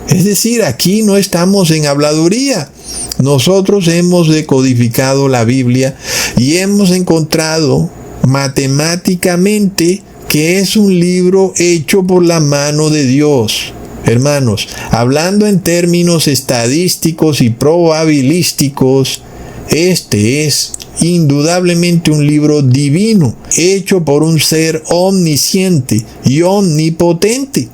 Es decir, aquí no estamos en habladuría. Nosotros hemos decodificado la Biblia y hemos encontrado matemáticamente que es un libro hecho por la mano de Dios. Hermanos, hablando en términos estadísticos y probabilísticos, este es indudablemente un libro divino, hecho por un ser omnisciente y omnipotente,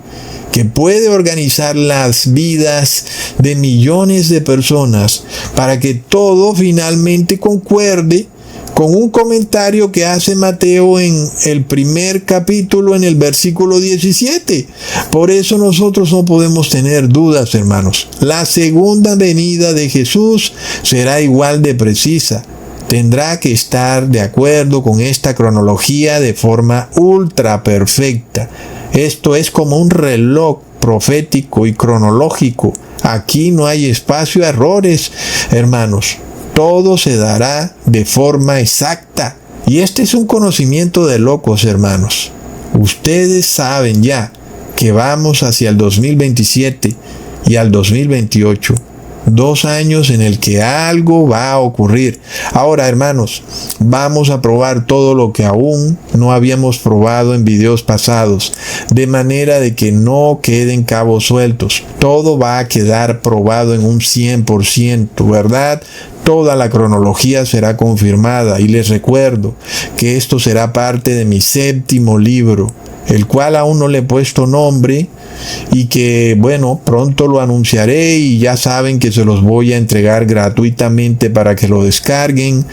que puede organizar las vidas de millones de personas para que todo finalmente concuerde con un comentario que hace Mateo en el primer capítulo, en el versículo 17. Por eso nosotros no podemos tener dudas, hermanos. La segunda venida de Jesús será igual de precisa. Tendrá que estar de acuerdo con esta cronología de forma ultra perfecta. Esto es como un reloj profético y cronológico. Aquí no hay espacio a errores, hermanos. Todo se dará de forma exacta. Y este es un conocimiento de locos, hermanos. Ustedes saben ya que vamos hacia el 2027 y al 2028. 2 años en el que algo va a ocurrir. Ahora, hermanos, vamos a probar todo lo que aún no habíamos probado en videos pasados, de manera de que no queden cabos sueltos. Todo va a quedar probado en un 100%, ¿verdad? Toda la cronología será confirmada y les recuerdo que esto será parte de mi 7º libro, el cual aún no le he puesto nombre y que, bueno, pronto lo anunciaré y ya saben que se los voy a entregar gratuitamente para que lo descarguen.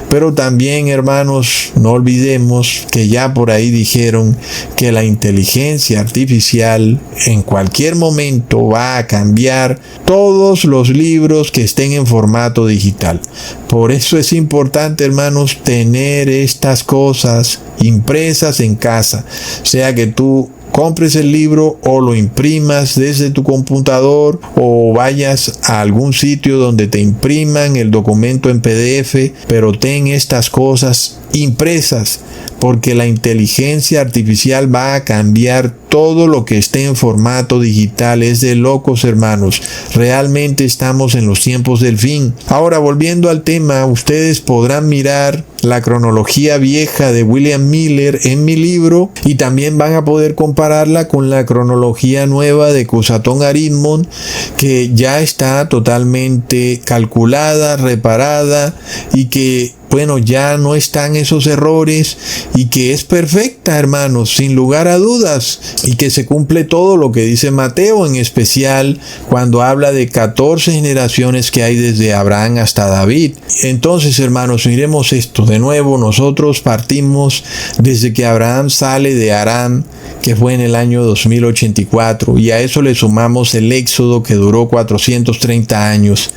Pero también, hermanos, no olvidemos que ya por ahí dijeron que la inteligencia artificial en cualquier momento va a cambiar todos los libros que estén en formato digital. Por eso es importante, hermanos, tener estas cosas impresas en casa, sea que tú compres el libro o lo imprimas desde tu computador o vayas a algún sitio donde te impriman el documento en PDF, pero ten estas cosas impresas, porque la inteligencia artificial va a cambiar todo lo que esté en formato digital. Es de locos, hermanos. Realmente estamos en los tiempos del fin. Ahora, volviendo al tema, ustedes podrán mirar la cronología vieja de William Miller en mi libro y también van a poder compararla con la cronología nueva de Cusatón Aritmon, que ya está totalmente calculada, reparada y que, bueno, ya no están esos errores y que es perfecta, hermanos, sin lugar a dudas, y que se cumple todo lo que dice Mateo, en especial cuando habla de 14 generaciones que hay desde Abraham hasta David. Entonces, hermanos, miremos esto. De nuevo, nosotros partimos desde que Abraham sale de Harán, que fue en el año 2084, y a eso le sumamos el éxodo que duró 430 años.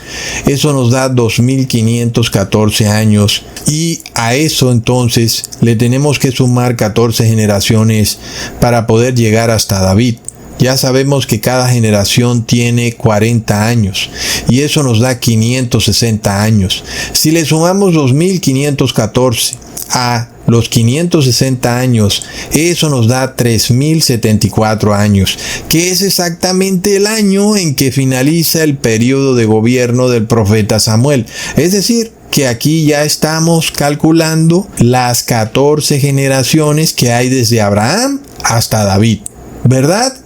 Eso nos da 2514 años. Y a eso entonces le tenemos que sumar 14 generaciones para poder llegar hasta David. Ya sabemos que cada generación tiene 40 años y eso nos da 560 años. Si le sumamos 2514 a los 560 años, eso nos da 3074 años, que es exactamente el año en que finaliza el periodo de gobierno del profeta Samuel. Es decir, que aquí ya estamos calculando las 14 generaciones que hay desde Abraham hasta David, ¿verdad?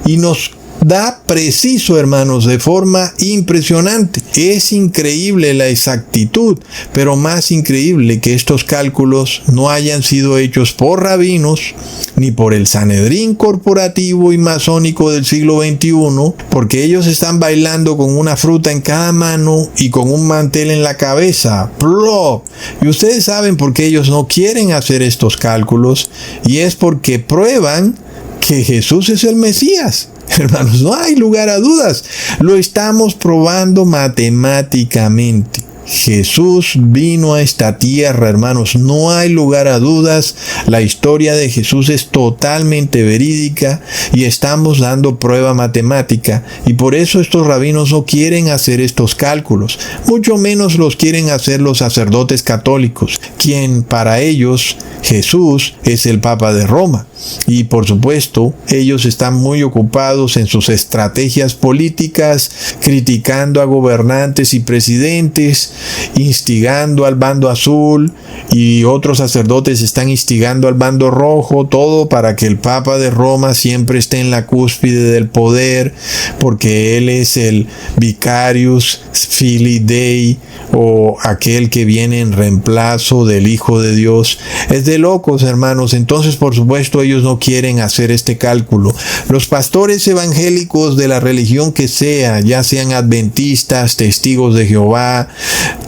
Y nos da preciso, hermanos, de forma impresionante. Es increíble la exactitud, pero más increíble que estos cálculos no hayan sido hechos por rabinos, ni por el Sanedrín corporativo y masónico del siglo XXI, porque ellos están bailando con una fruta en cada mano y con un mantel en la cabeza. ¡Plop! Y ustedes saben por qué ellos no quieren hacer estos cálculos, y es porque prueban que Jesús es el Mesías. Hermanos, no hay lugar a dudas. Lo estamos probando matemáticamente. Jesús vino a esta tierra, hermanos. No hay lugar a dudas. La historia de Jesús es totalmente verídica y estamos dando prueba matemática. Y por eso estos rabinos no quieren hacer estos cálculos. Mucho menos los quieren hacer los sacerdotes católicos, quien para ellos Jesús es el Papa de Roma. Y por supuesto, ellos están muy ocupados en sus estrategias políticas, criticando a gobernantes y presidentes, instigando al bando azul, y otros sacerdotes están instigando al bando rojo, todo para que el Papa de Roma siempre esté en la cúspide del poder, porque él es el Vicarius Filii Dei, o aquel que viene en reemplazo del Hijo de Dios. Es de locos, hermanos. Entonces, por supuesto, ellos no quieren hacer este cálculo. Los pastores evangélicos de la religión que sea, ya sean adventistas, testigos de Jehová,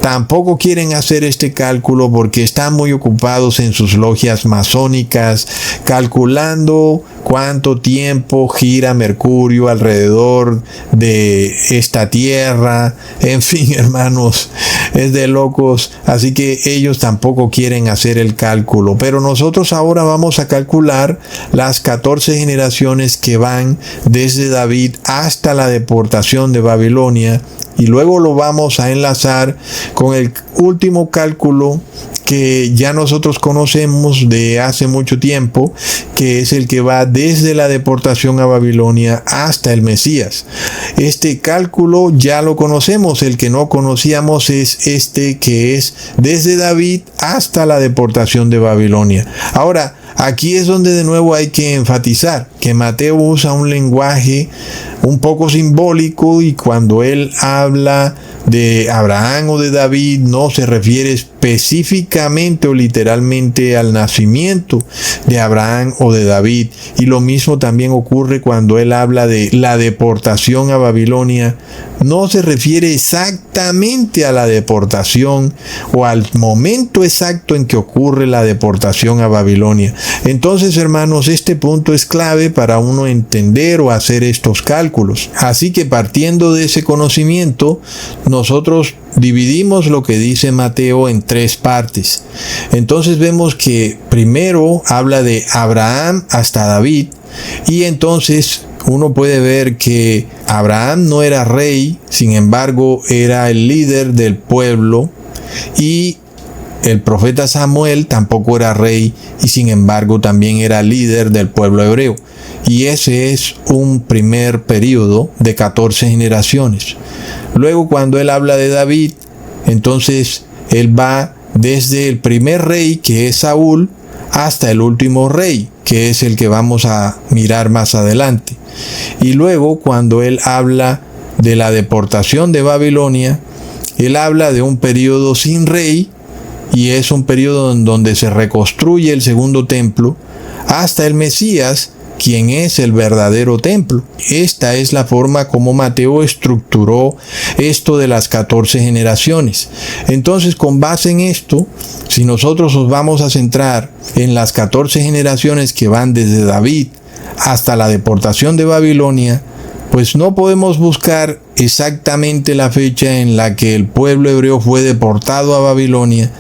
tampoco quieren hacer este cálculo porque están muy ocupados en sus logias masónicas, calculando cuánto tiempo gira Mercurio alrededor de esta tierra. En fin, hermanos, es de locos. Así que ellos tampoco quieren hacer el cálculo. Pero nosotros ahora vamos a calcular las 14 generaciones que van desde David hasta la deportación de Babilonia. Y luego lo vamos a enlazar con el último cálculo que ya nosotros conocemos de hace mucho tiempo, que es el que va desde la deportación a Babilonia hasta el Mesías. Este cálculo ya lo conocemos, el que no conocíamos es este que es desde David hasta la deportación de Babilonia. Ahora, aquí es donde de nuevo hay que enfatizar que Mateo usa un lenguaje un poco simbólico, y cuando él habla de Abraham o de David no se refiere específicamente o literalmente al nacimiento de Abraham o de David. Y lo mismo también ocurre cuando él habla de la deportación a Babilonia. No se refiere exactamente a la deportación o al momento exacto en que ocurre la deportación a Babilonia. Entonces, hermanos, este punto es clave para uno entender o hacer estos cálculos. Así que partiendo de ese conocimiento, nosotros dividimos lo que dice Mateo en 3 partes. Entonces vemos que primero habla de Abraham hasta David, y entonces uno puede ver que Abraham no era rey, sin embargo era el líder del pueblo, y el profeta Samuel tampoco era rey y sin embargo también era líder del pueblo hebreo. Y ese es un primer periodo de 14 generaciones. Luego, cuando él habla de David, entonces él va desde el primer rey, que es Saúl, hasta el último rey, que es el que vamos a mirar más adelante. Y luego, cuando él habla de la deportación de Babilonia, él habla de un periodo sin rey, y es un periodo en donde se reconstruye el segundo templo, hasta el Mesías, quien es el verdadero templo. Esta es la forma como Mateo estructuró esto de las 14 generaciones. Entonces, con base en esto, si nosotros nos vamos a centrar en las 14 generaciones que van desde David hasta la deportación de Babilonia, pues no podemos buscar exactamente la fecha en la que el pueblo hebreo fue deportado a Babilonia,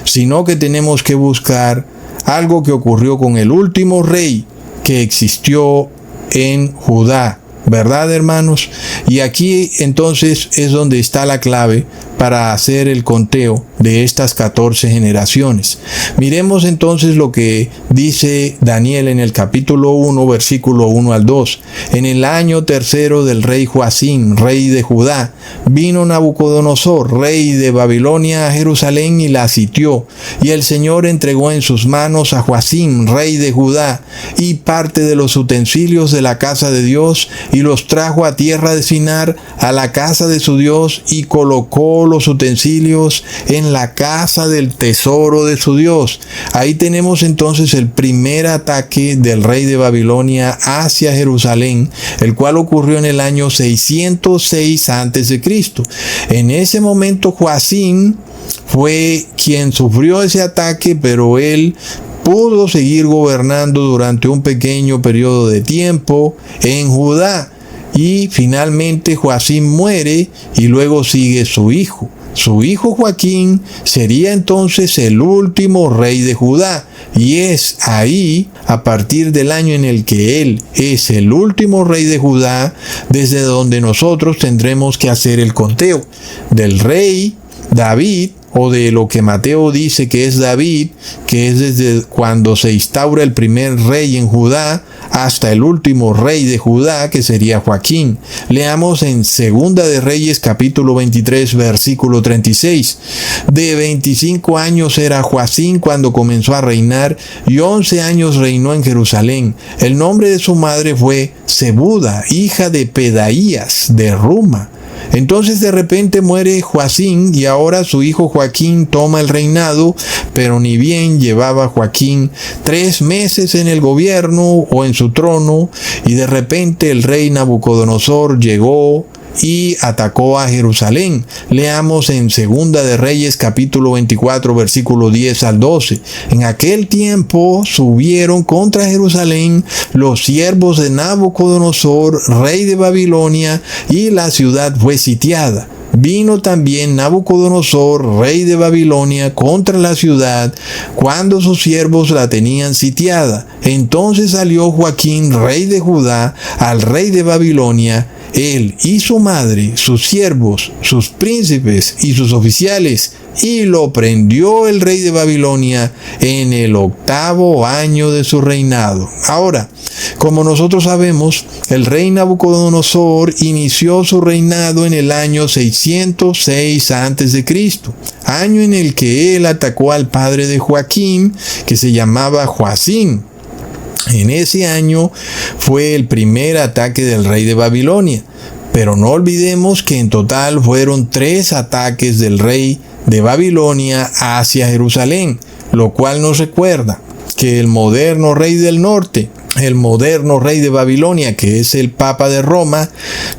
sino que tenemos que buscar algo que ocurrió con el último rey que existió en Judá, ¿verdad, hermanos? Y aquí entonces es donde está la clave para hacer el conteo de estas 14 generaciones. Miremos entonces lo que dice Daniel en el capítulo 1, versículo 1 al 2. En el año tercero del rey Joacim, rey de Judá, vino Nabucodonosor, rey de Babilonia, a Jerusalén y la sitió. Y el Señor entregó en sus manos a Joacim, rey de Judá, y parte de los utensilios de la casa de Dios, y los trajo a tierra de Sinar, a la casa de su Dios, y colocó los utensilios en la casa del tesoro de su Dios. Ahí tenemos entonces el primer ataque del rey de Babilonia hacia Jerusalén, el cual ocurrió en el año 606 a.C. En ese momento Joacim fue quien sufrió ese ataque, pero él pudo seguir gobernando durante un pequeño periodo de tiempo en Judá. Y finalmente Joacim muere y luego sigue su hijo. Su hijo Joaquín sería entonces el último rey de Judá. Y es ahí, a partir del año en el que él es el último rey de Judá, desde donde nosotros tendremos que hacer el conteo del rey David, o de lo que Mateo dice que es David, que es desde cuando se instaura el primer rey en Judá hasta el último rey de Judá, que sería Joaquín. Leamos en Segunda de Reyes capítulo 23 versículo 36. De 25 años era Joacim cuando comenzó a reinar, y 11 años reinó en Jerusalén. El nombre de su madre fue Zebuda, hija de Pedaías de Ruma. Entonces de repente muere Joacim y ahora su hijo Joaquín toma el reinado, pero ni bien llevaba Joaquín 3 meses en el gobierno o en su trono, y de repente el rey Nabucodonosor llegó y atacó a Jerusalén. Leamos en Segunda de Reyes capítulo 24 versículo 10 al 12. En aquel tiempo subieron contra Jerusalén los siervos de Nabucodonosor, rey de Babilonia, y la ciudad fue sitiada. Vino también Nabucodonosor, rey de Babilonia, contra la ciudad cuando sus siervos la tenían sitiada. Entonces salió Joaquín, rey de Judá, al rey de Babilonia, él y su madre, sus siervos, sus príncipes y sus oficiales, y lo prendió el rey de Babilonia en el 8º año de su reinado. Ahora, como nosotros sabemos, el rey Nabucodonosor inició su reinado en el año 606 a.C., año en el que él atacó al padre de Joaquín, que se llamaba Joacim. En ese año fue el primer ataque del rey de Babilonia, pero no olvidemos que en total fueron 3 ataques del rey de Babilonia hacia Jerusalén, lo cual nos recuerda que el moderno rey del norte, el moderno rey de Babilonia, que es el Papa de Roma,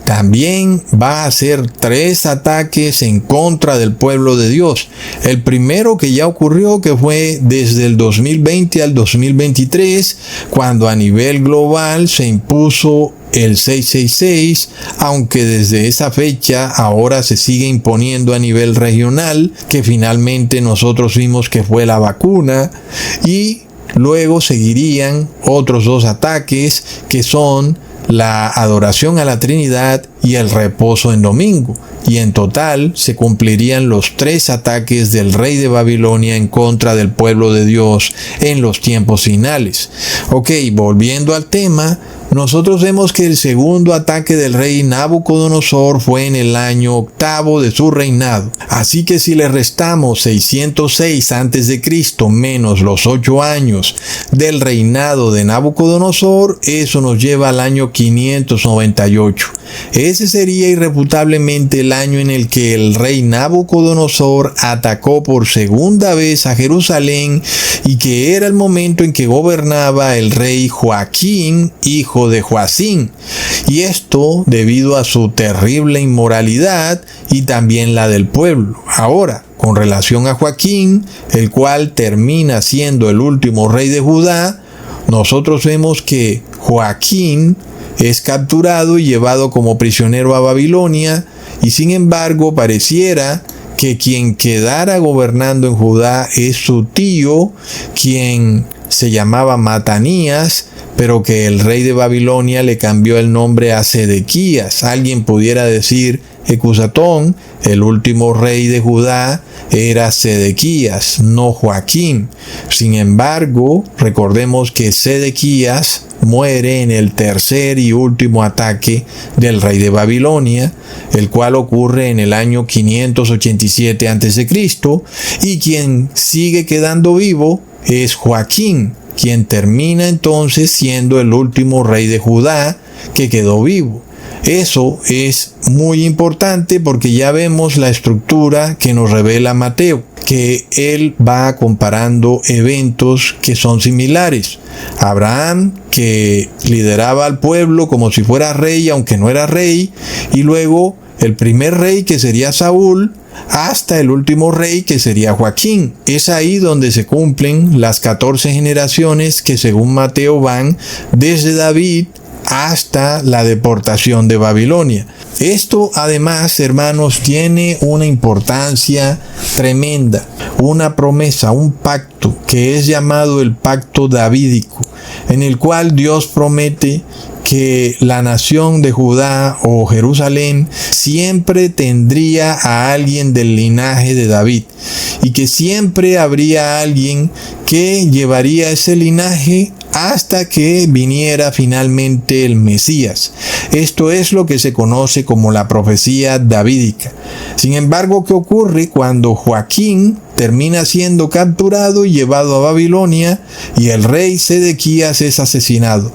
también va a hacer 3 ataques en contra del pueblo de Dios. El primero que ya ocurrió, que fue desde el 2020 al 2023, cuando a nivel global se impuso el 666, aunque desde esa fecha ahora se sigue imponiendo a nivel regional, que finalmente nosotros vimos que fue la vacuna, y luego seguirían otros 2 ataques que son la adoración a la Trinidad y el reposo en domingo. Y en total se cumplirían los 3 ataques del rey de Babilonia en contra del pueblo de Dios en los tiempos finales. Ok, volviendo al tema, nosotros vemos que el segundo ataque del rey Nabucodonosor fue en el año 8º de su reinado. Así que si le restamos 606 a.C. menos los 8 años del reinado de Nabucodonosor, eso nos lleva al año 598. Ese sería irrefutablemente el año en el que el rey Nabucodonosor atacó por segunda vez a Jerusalén, y que era el momento en que gobernaba el rey Joaquín, hijo de Joacim, y esto debido a su terrible inmoralidad y también la del pueblo. Ahora, con relación a Joaquín, el cual termina siendo el último rey de Judá, nosotros vemos que Joaquín es capturado y llevado como prisionero a Babilonia, y sin embargo pareciera que quien quedara gobernando en Judá es su tío, quien se llamaba Matanías, pero que el rey de Babilonia le cambió el nombre a Sedequías. Alguien pudiera decir, Ecusatón, el último rey de Judá, era Sedequías, no Joaquín. Sin embargo, recordemos que Sedequías muere en el tercer y último ataque del rey de Babilonia, el cual ocurre en el año 587 a.C., y quien sigue quedando vivo es Joaquín, quien termina entonces siendo el último rey de Judá que quedó vivo. Eso es muy importante porque ya vemos la estructura que nos revela Mateo, que él va comparando eventos que son similares. Abraham, que lideraba al pueblo como si fuera rey, aunque no era rey, y luego el primer rey, que sería Saúl, hasta el último rey, que sería Joaquín. Es ahí donde se cumplen las 14 generaciones que según Mateo van desde David hasta la deportación de Babilonia. Esto además, hermanos, tiene una importancia tremenda, una promesa, un pacto que es llamado el pacto davídico, en el cual Dios promete que la nación de Judá o Jerusalén siempre tendría a alguien del linaje de David y que siempre habría alguien que llevaría ese linaje hasta que viniera finalmente el Mesías. Esto es lo que se conoce como la profecía davídica. Sin embargo, ¿qué ocurre cuando Joaquín termina siendo capturado y llevado a Babilonia y el rey Sedequías es asesinado?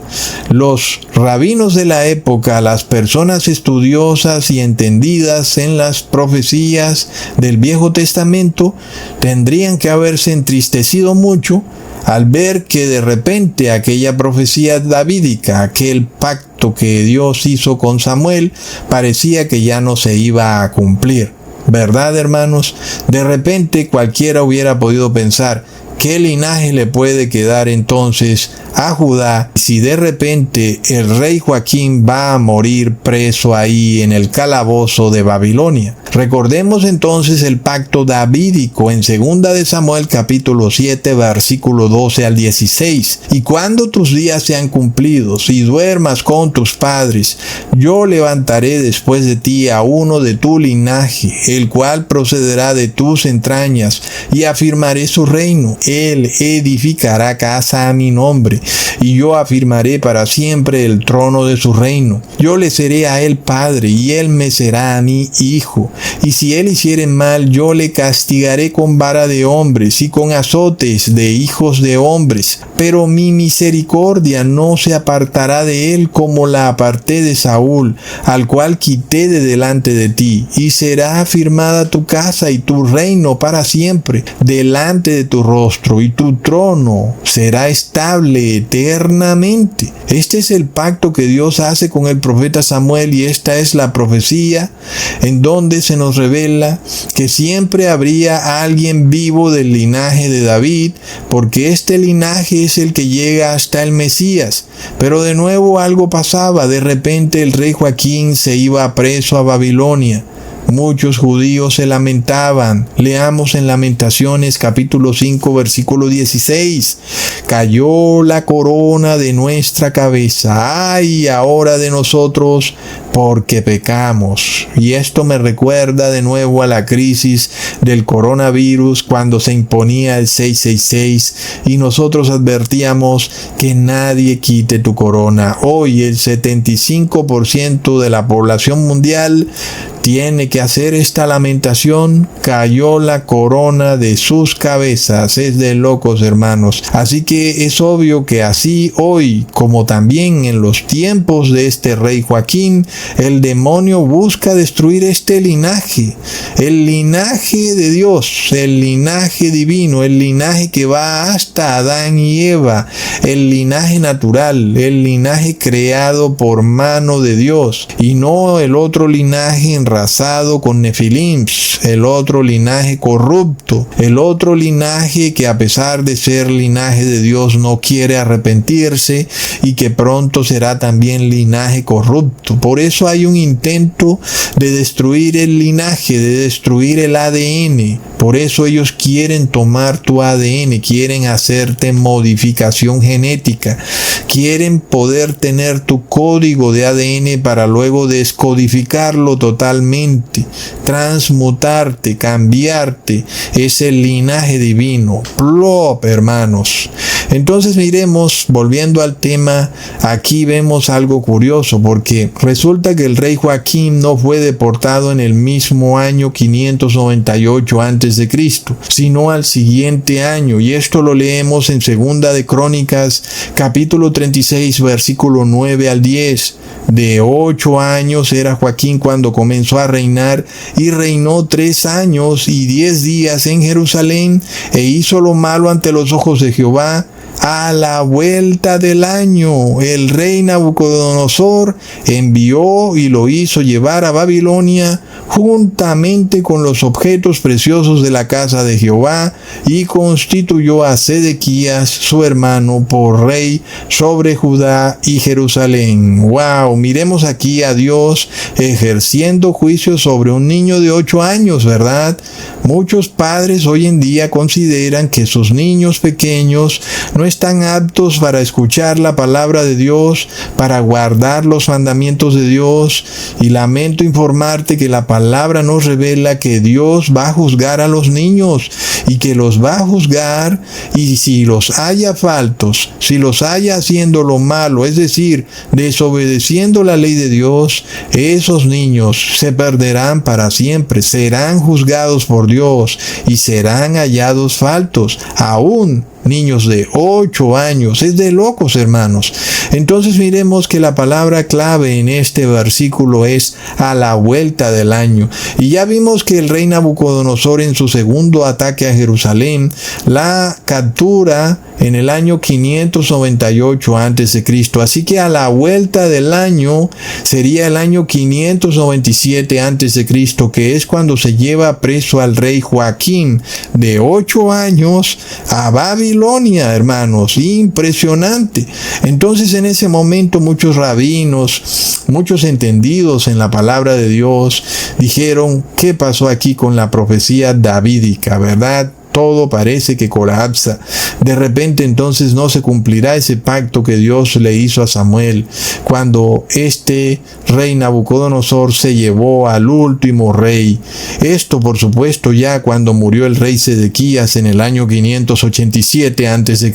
Los rabinos de la época, las personas estudiosas y entendidas en las profecías del Viejo Testamento, tendrían que haberse entristecido mucho al ver que de repente aquella profecía davídica, aquel pacto que Dios hizo con Samuel, parecía que ya no se iba a cumplir. ¿Verdad, hermanos? De repente cualquiera hubiera podido pensar, ¿qué linaje le puede quedar entonces a Judá si de repente el rey Joaquín va a morir preso ahí en el calabozo de Babilonia? Recordemos entonces el pacto davídico en 2 de Samuel capítulo 7 versículo 12 al 16. Y cuando tus días sean cumplidos y duermas con tus padres, yo levantaré después de ti a uno de tu linaje, el cual procederá de tus entrañas, y afirmaré su reino. Él edificará casa a mi nombre, y yo afirmaré para siempre el trono de su reino. Yo le seré a él padre, y él me será a mí hijo. Y si él hiciere mal, yo le castigaré con vara de hombres y con azotes de hijos de hombres. Pero mi misericordia no se apartará de él como la aparté de Saúl, al cual quité de delante de ti. Y será afirmada tu casa y tu reino para siempre delante de tu rostro, y tu trono será estable eternamente. Este es el pacto que Dios hace con el profeta Samuel, y esta es la profecía en donde se nos revela que siempre habría alguien vivo del linaje de David, porque este linaje es el que llega hasta el Mesías. Pero de nuevo algo pasaba. De repente el rey Joaquín se iba preso a Babilonia. Muchos judíos se lamentaban. Leamos en Lamentaciones capítulo 5 versículo 16. Cayó la corona de nuestra cabeza. ¡Ay, ahora de nosotros, porque pecamos! Y esto me recuerda de nuevo a la crisis del coronavirus, cuando se imponía el 666 y nosotros advertíamos que nadie quite tu corona. Hoy el 75% de la población mundial tiene que hacer esta lamentación. Cayó la corona de sus cabezas. Es de locos, hermanos. Así que es obvio que así hoy, como también en los tiempos de este rey Joaquín, el demonio busca destruir este linaje, el linaje de Dios, el linaje divino, el linaje que va hasta Adán y Eva, el linaje natural, el linaje creado por mano de Dios, y no el otro linaje enrazado con Nefilim, el otro linaje corrupto, el otro linaje que a pesar de ser linaje de Dios no quiere arrepentirse y que pronto será también linaje corrupto. Por eso hay un intento de destruir el linaje, de destruir el ADN, Por eso ellos quieren tomar tu ADN, quieren hacerte modificación genética, quieren poder tener tu código de ADN para luego descodificarlo totalmente, transmutarte, cambiarte ese linaje divino. Plop, hermanos. Entonces miremos, volviendo al tema, aquí vemos algo curioso, porque resulta que el rey Joaquín no fue deportado en el mismo año 598 a.C., sino al siguiente año, y esto lo leemos en Segunda de Crónicas, capítulo 36, versículo 9 al 10. De 8 años era Joaquín cuando comenzó a reinar, y reinó 3 años y 10 días en Jerusalén, e hizo lo malo ante los ojos de Jehová. A la vuelta del año, el rey Nabucodonosor envió y lo hizo llevar a Babilonia juntamente con los objetos preciosos de la casa de Jehová, y constituyó a Sedequías, su hermano, por rey sobre Judá y Jerusalén. ¡Wow! Miremos aquí a Dios ejerciendo juicio sobre un niño de 8 años, ¿verdad? Muchos padres hoy en día consideran que sus niños pequeños no están aptos para escuchar la palabra de Dios, para guardar los mandamientos de Dios, y lamento informarte que la palabra nos revela que Dios va a juzgar a los niños, y que los va a juzgar, y si los haya faltos, si los haya haciendo lo malo, es decir, desobedeciendo la ley de Dios, esos niños se perderán para siempre, serán juzgados por Dios y serán hallados faltos, aún niños de 8 años. Es de locos, hermanos. Entonces miremos que la palabra clave en este versículo es a la vuelta del año. Y ya vimos que el rey Nabucodonosor, en su segundo ataque a Jerusalén, la captura en el año 598 a.C. Así que a la vuelta del año sería el año 597 a.C., que es cuando se lleva preso al rey Joaquín, de 8 años, a Babilonia, hermanos. Impresionante. Entonces en ese momento muchos rabinos, muchos entendidos en la palabra de Dios, dijeron: ¿qué pasó aquí con la profecía davídica, verdad? Todo parece que colapsa. De repente entonces no se cumplirá ese pacto que Dios le hizo a Samuel cuando este rey Nabucodonosor se llevó al último rey. Esto, por supuesto, ya cuando murió el rey Sedequías en el año 587 a.C.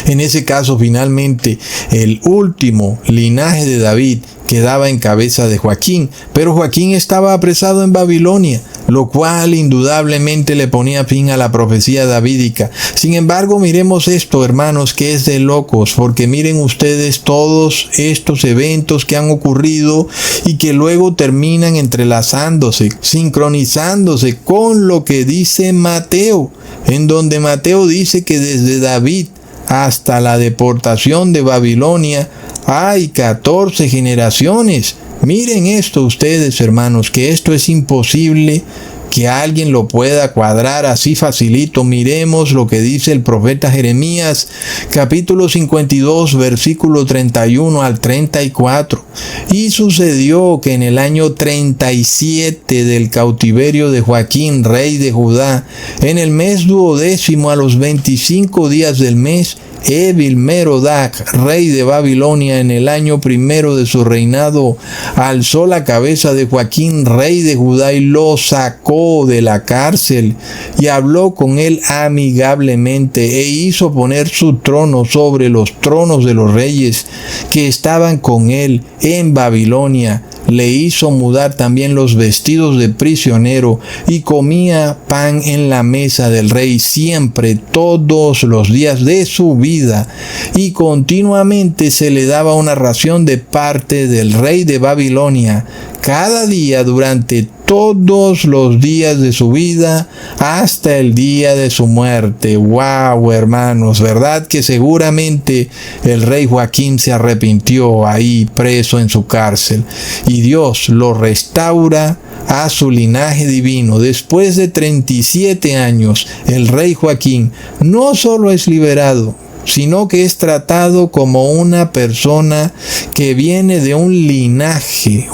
En ese caso, finalmente, el último linaje de David quedaba en cabeza de Joaquín, pero Joaquín estaba apresado en Babilonia, lo cual indudablemente le ponía fin a la profecía davídica. Sin embargo, miremos esto, hermanos, que es de locos, porque miren ustedes todos estos eventos que han ocurrido y que luego terminan entrelazándose, sincronizándose con lo que dice Mateo, en donde Mateo dice que desde David hasta la deportación de Babilonia hay 14 generaciones. Miren esto ustedes, hermanos, que esto es imposible que alguien lo pueda cuadrar así facilito. Miremos lo que dice el profeta Jeremías, capítulo 52, versículo 31 al 34. Y sucedió que en el año 37 del cautiverio de Joaquín, rey de Judá, en el mes 12º, a los 25 días del mes, Evil-Merodach, rey de Babilonia, en el año 1 de su reinado, alzó la cabeza de Joaquín, rey de Judá, y lo sacó de la cárcel, y habló con él amigablemente, e hizo poner su trono sobre los tronos de los reyes que estaban con él en Babilonia. Le hizo mudar también los vestidos de prisionero, y comía pan en la mesa del rey siempre, todos los días de su vida, y continuamente se le daba una ración de parte del rey de Babilonia cada día durante todos los días de su vida hasta el día de su muerte. ¡Wow, hermanos! ¿Verdad que seguramente el rey Joaquín se arrepintió ahí preso en su cárcel? Y Dios lo restaura a su linaje divino. Después de 37 años, el rey Joaquín no solo es liberado, sino que es tratado como una persona que viene de un linaje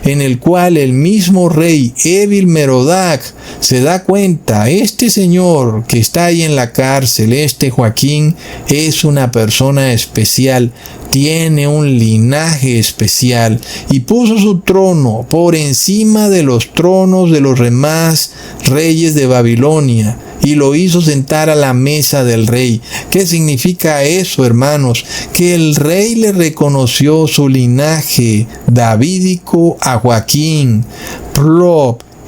en el cual el mismo rey Evil-Merodach se da cuenta, este señor que está ahí en la cárcel, este Joaquín, es una persona especial, tiene un linaje especial, y puso su trono por encima de los tronos de los demás reyes de Babilonia, y lo hizo sentar a la mesa del rey. ¿Qué significa eso, hermanos? Que el rey le reconoció su linaje davídico a Joaquín.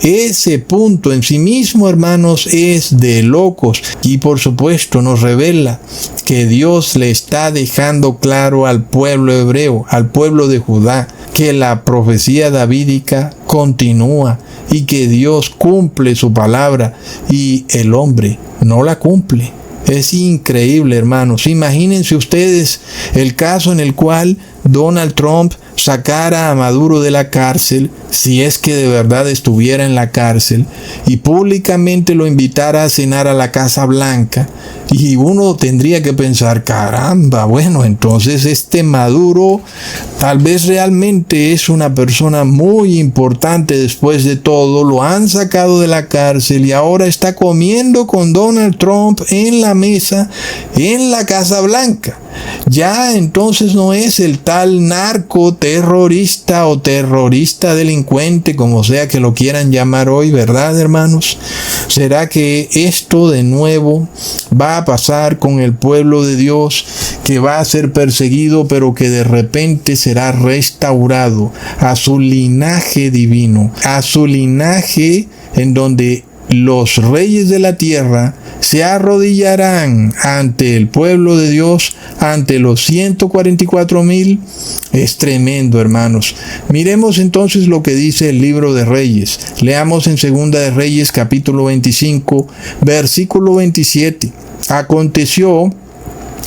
Ese punto en sí mismo, hermanos, es de locos, y por supuesto nos revela que Dios le está dejando claro al pueblo hebreo, al pueblo de Judá, que la profecía davídica continúa y que Dios cumple su palabra y el hombre no la cumple. Es increíble, hermanos. Imagínense ustedes el caso en el cual Donald Trump sacara a Maduro de la cárcel, si es que de verdad estuviera en la cárcel, y públicamente lo invitara a cenar a la Casa Blanca. Y uno tendría que pensar, caramba, bueno, entonces este Maduro tal vez realmente es una persona muy importante después de todo. Lo han sacado de la cárcel y ahora está comiendo con Donald Trump en la mesa en la Casa Blanca. Ya entonces no es el tal narcoterrorista o terrorista delincuente, como sea que lo quieran llamar hoy, ¿verdad, hermanos? ¿Será que esto de nuevo va a pasar con el pueblo de Dios, que va a ser perseguido, pero que de repente será restaurado a su linaje divino, a su linaje en donde los reyes de la tierra se arrodillarán ante el pueblo de Dios, ante los 144,000? Es tremendo, hermanos. Miremos entonces lo que dice el libro de Reyes. Leamos en Segunda de Reyes, capítulo 25, versículo 27. Aconteció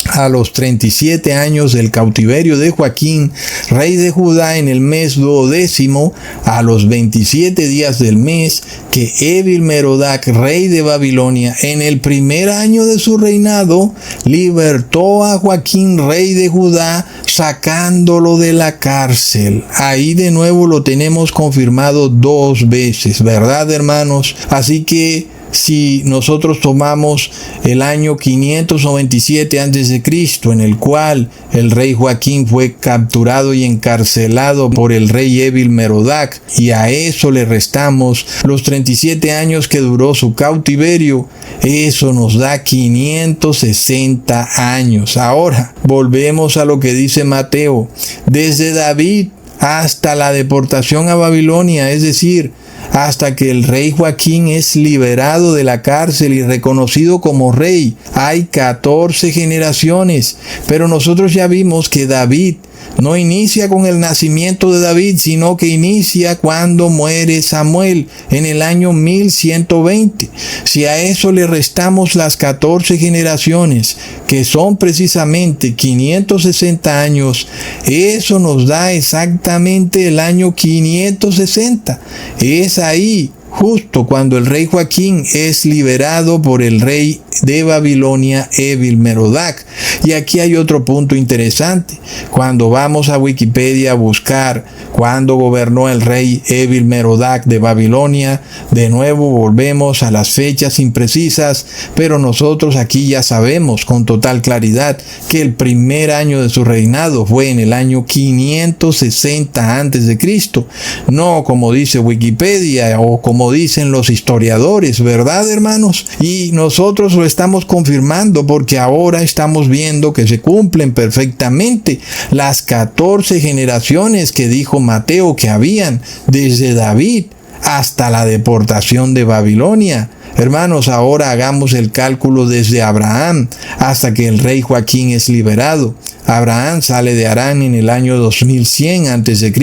a los 37 años del cautiverio de Joaquín, rey de Judá, en el mes 12º, a los 27 días del mes, que Evil-Merodach, rey de Babilonia, en el primer año de su reinado, libertó a Joaquín, rey de Judá, sacándolo de la cárcel. Ahí de nuevo lo tenemos confirmado 2 veces, ¿verdad, hermanos? Así que si nosotros tomamos el año 597 a.C., en el cual el rey Joaquín fue capturado y encarcelado por el rey Evil-Merodach, y a eso le restamos los 37 años que duró su cautiverio, eso nos da 560 años. Ahora, volvemos a lo que dice Mateo. Desde David hasta la deportación a Babilonia, es decir, hasta que el rey Joaquín es liberado de la cárcel y reconocido como rey, hay 14 generaciones. Pero nosotros ya vimos que David no inicia con el nacimiento de David, sino que inicia cuando muere Samuel en el año 1120. Si a eso le restamos las 14 generaciones, que son precisamente 560 años, eso nos da exactamente el año 560. Es ahí justo cuando el rey Joaquín es liberado por el rey de Babilonia, Evil-Merodach. Y aquí hay otro punto interesante. Cuando vamos a Wikipedia a buscar cuándo gobernó el rey Evil-Merodach de Babilonia, de nuevo volvemos a las fechas imprecisas, pero nosotros aquí ya sabemos con total claridad que el primer año de su reinado fue en el año 560 a.C., no como dice Wikipedia o como dicen los historiadores, ¿verdad, hermanos? Y nosotros lo estamos confirmando porque ahora estamos viendo que se cumplen perfectamente las 14 generaciones que dijo Mateo que habían desde David hasta la deportación de Babilonia. Hermanos, ahora hagamos el cálculo desde Abraham hasta que el rey Joaquín es liberado. Abraham sale de Harán en el año 2100 a.C.,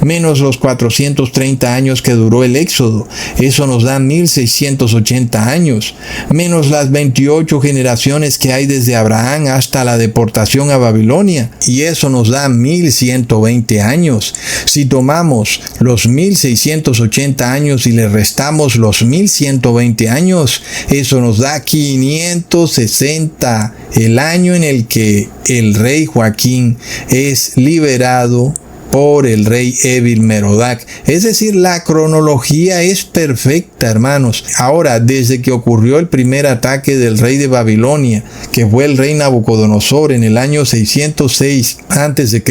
menos los 430 años que duró el éxodo. Eso nos da 1680 años, menos las 28 generaciones que hay desde Abraham hasta la deportación a Babilonia, y eso nos da 1120 años. Si tomamos los 1680 años y le restamos los 1120 años, eso nos da 560, el año en el que el rey Joaquín es liberado por el rey Evil Merodach. Es decir, la cronología es perfecta, hermanos. Ahora, desde que ocurrió el primer ataque del rey de Babilonia, que fue el rey Nabucodonosor en el año 606 a.C.,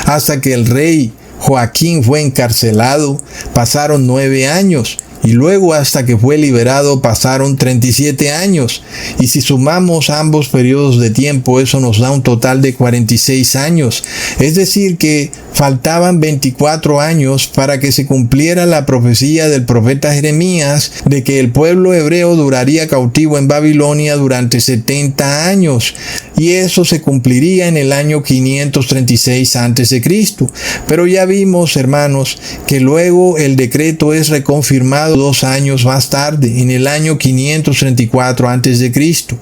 hasta que el rey Joaquín fue encarcelado, pasaron 9 años. Y luego hasta que fue liberado pasaron 37 años. Y si sumamos ambos periodos de tiempo, eso nos da un total de 46 años. Es decir que faltaban 24 años para que se cumpliera la profecía del profeta Jeremías de que el pueblo hebreo duraría cautivo en Babilonia durante 70 años. Y eso se cumpliría en el año 536 a.C. Pero ya vimos, hermanos, que luego el decreto es reconfirmado 2 años más tarde, en el año 534 a.C.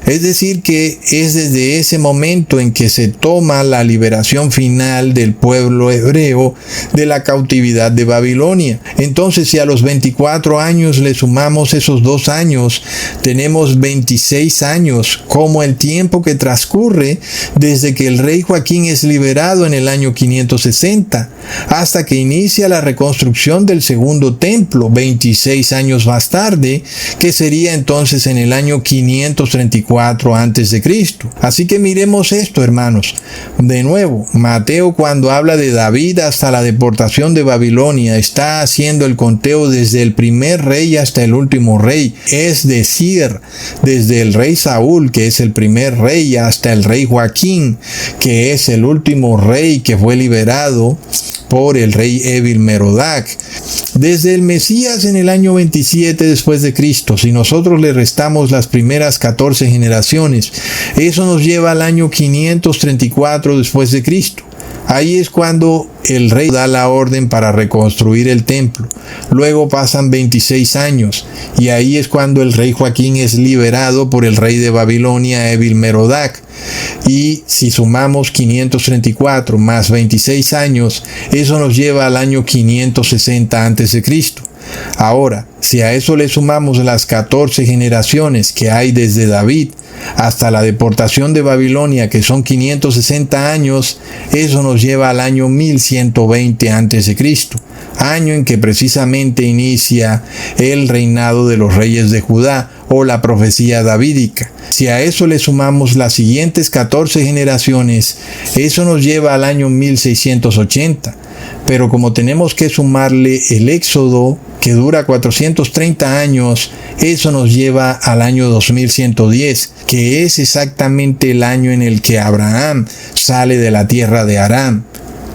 Es decir que es desde ese momento en que se toma la liberación final del pueblo hebreo de la cautividad de Babilonia. Entonces, si a los 24 años le sumamos esos 2 años, tenemos 26 años, como el tiempo que transcurre desde que el rey Joaquín es liberado en el año 560 hasta que inicia la reconstrucción del segundo templo, 26 años más tarde, que sería entonces en el año 534 a.C. Así que miremos esto, hermanos. De nuevo, Mateo, cuando habla de David hasta la deportación de Babilonia, está haciendo el conteo desde el primer rey hasta el último rey, es decir, desde el rey Saúl, que es el primer rey, hasta el rey Joaquín, que es el último rey que fue liberado por el rey Evil Merodach. Desde el Mesías en el año 27 después de Cristo, si nosotros le restamos las primeras 14 generaciones, eso nos lleva al año 534 después de Cristo. Ahí es cuando el rey da la orden para reconstruir el templo. Luego pasan 26 años y ahí es cuando el rey Joaquín es liberado por el rey de Babilonia, Evil Merodach. Y si sumamos 534 más 26 años, eso nos lleva al año 560 a.C. Ahora, si a eso le sumamos las 14 generaciones que hay desde David hasta la deportación de Babilonia, que son 560 años, eso nos lleva al año 1120 a.C., año en que precisamente inicia el reinado de los reyes de Judá, o la profecía davídica. Si a eso le sumamos las siguientes 14 generaciones, eso nos lleva al año 1680. Pero como tenemos que sumarle el éxodo, que dura 430 años, eso nos lleva al año 2110, que es exactamente el año en el que Abraham sale de la tierra de Harán.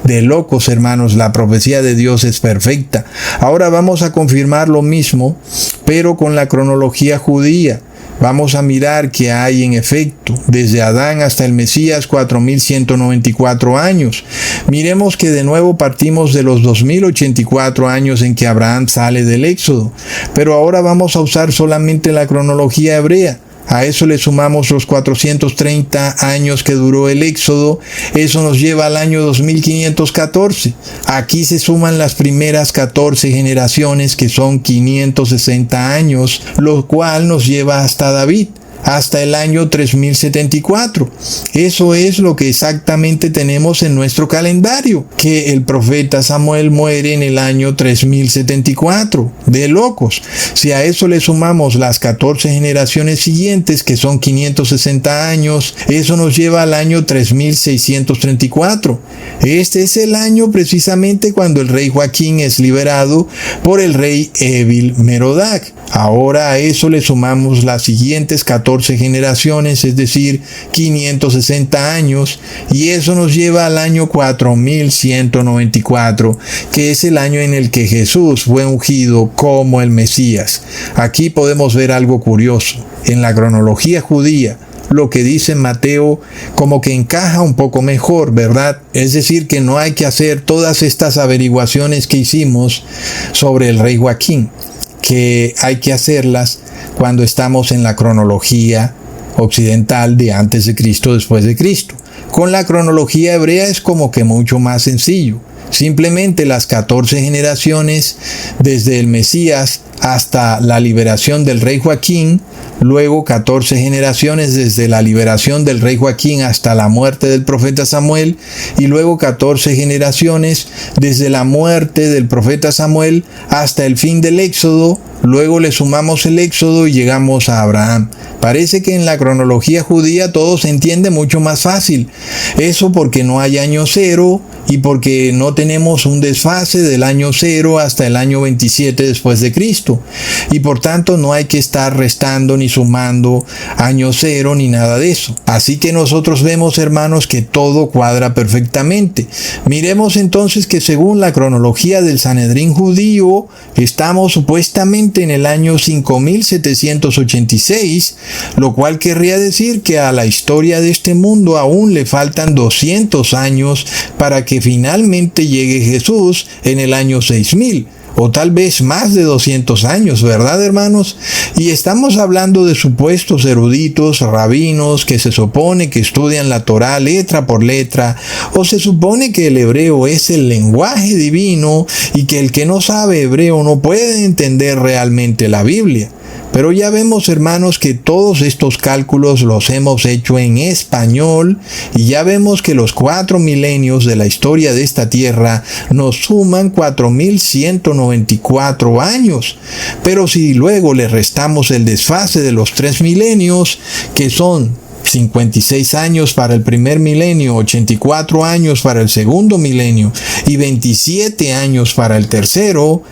De locos, hermanos, la profecía de Dios es perfecta. Ahora vamos a confirmar lo mismo, pero con la cronología judía. Vamos a mirar que hay en efecto, desde Adán hasta el Mesías, 4194 años. Miremos que de nuevo partimos de los 2084 años en que Abraham sale del Éxodo. Pero ahora vamos a usar solamente la cronología hebrea. A eso le sumamos los 430 años que duró el Éxodo, eso nos lleva al año 2514. Aquí se suman las primeras 14 generaciones, que son 560 años, lo cual nos lleva hasta David, hasta el año 3074. Eso es lo que exactamente tenemos en nuestro calendario, que el profeta Samuel muere en el año 3074. De locos. Si a eso le sumamos las 14 generaciones siguientes, que son 560 años, eso nos lleva al año 3634. Este es el año precisamente cuando el rey Joaquín es liberado por el rey Evil Merodach. Ahora a eso le sumamos las siguientes 14 generaciones, es decir, 560 años, y eso nos lleva al año 4194, que es el año en el que Jesús fue ungido como el Mesías. Aquí podemos ver algo curioso. En la cronología judía, lo que dice Mateo como que encaja un poco mejor, ¿verdad? Es decir, que no hay que hacer todas estas averiguaciones que hicimos sobre el rey Joaquín, que hay que hacerlas cuando estamos en la cronología occidental de antes de Cristo, después de Cristo. Con la cronología hebrea es como que mucho más sencillo. Simplemente las 14 generaciones desde el Mesías hasta la liberación del rey Joaquín, luego 14 generaciones desde la liberación del rey Joaquín hasta la muerte del profeta Samuel, y luego 14 generaciones desde la muerte del profeta Samuel hasta el fin del Éxodo. Luego le sumamos el Éxodo y llegamos a Abraham. Parece que en la cronología judía todo se entiende mucho más fácil. Eso porque no hay año cero y porque no tenemos un desfase del año 0 hasta el año 27 después de Cristo. Y por tanto no hay que estar restando ni sumando año 0 ni nada de eso. Así que nosotros vemos, hermanos, que todo cuadra perfectamente. Miremos entonces que según la cronología del Sanedrín judío, estamos supuestamente en el año 5786, lo cual querría decir que a la historia de este mundo aún le faltan 200 años para que finalmente llegue Jesús en el año 6000. O tal vez más de 200 años, ¿verdad, hermanos? Y estamos hablando de supuestos eruditos, rabinos, que se supone que estudian la Torá letra por letra, o se supone que el hebreo es el lenguaje divino y que el que no sabe hebreo no puede entender realmente la Biblia. Pero ya vemos, hermanos, que todos estos cálculos los hemos hecho en español y ya vemos que los 4 milenios de la historia de esta tierra nos suman 4194 años. Pero si luego le restamos el desfase de los 3 milenios, que son 56 años para el primer milenio, 84 años para el segundo milenio y 27 años para el tercero,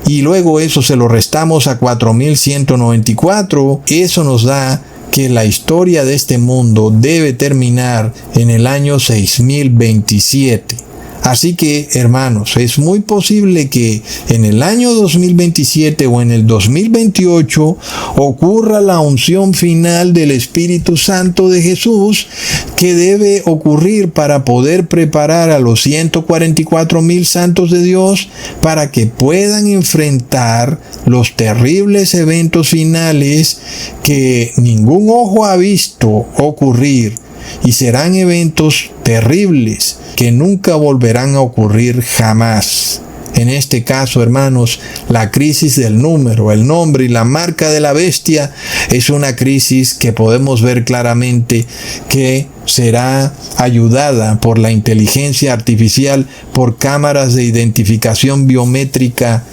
y luego eso se lo restamos a 4194, eso nos da que la historia de este mundo debe terminar en el año 6027. Así que, hermanos, es muy posible que en el año 2027 o en el 2028 ocurra la unción final del Espíritu Santo de Jesús, que debe ocurrir para poder preparar a los 144,000 santos de Dios para que puedan enfrentar los terribles eventos finales que ningún ojo ha visto ocurrir, y serán eventos terribles que nunca volverán a ocurrir jamás. En este caso, hermanos, la crisis del número, el nombre y la marca de la bestia es una crisis que podemos ver claramente que será ayudada por la inteligencia artificial, por cámaras de identificación biométrica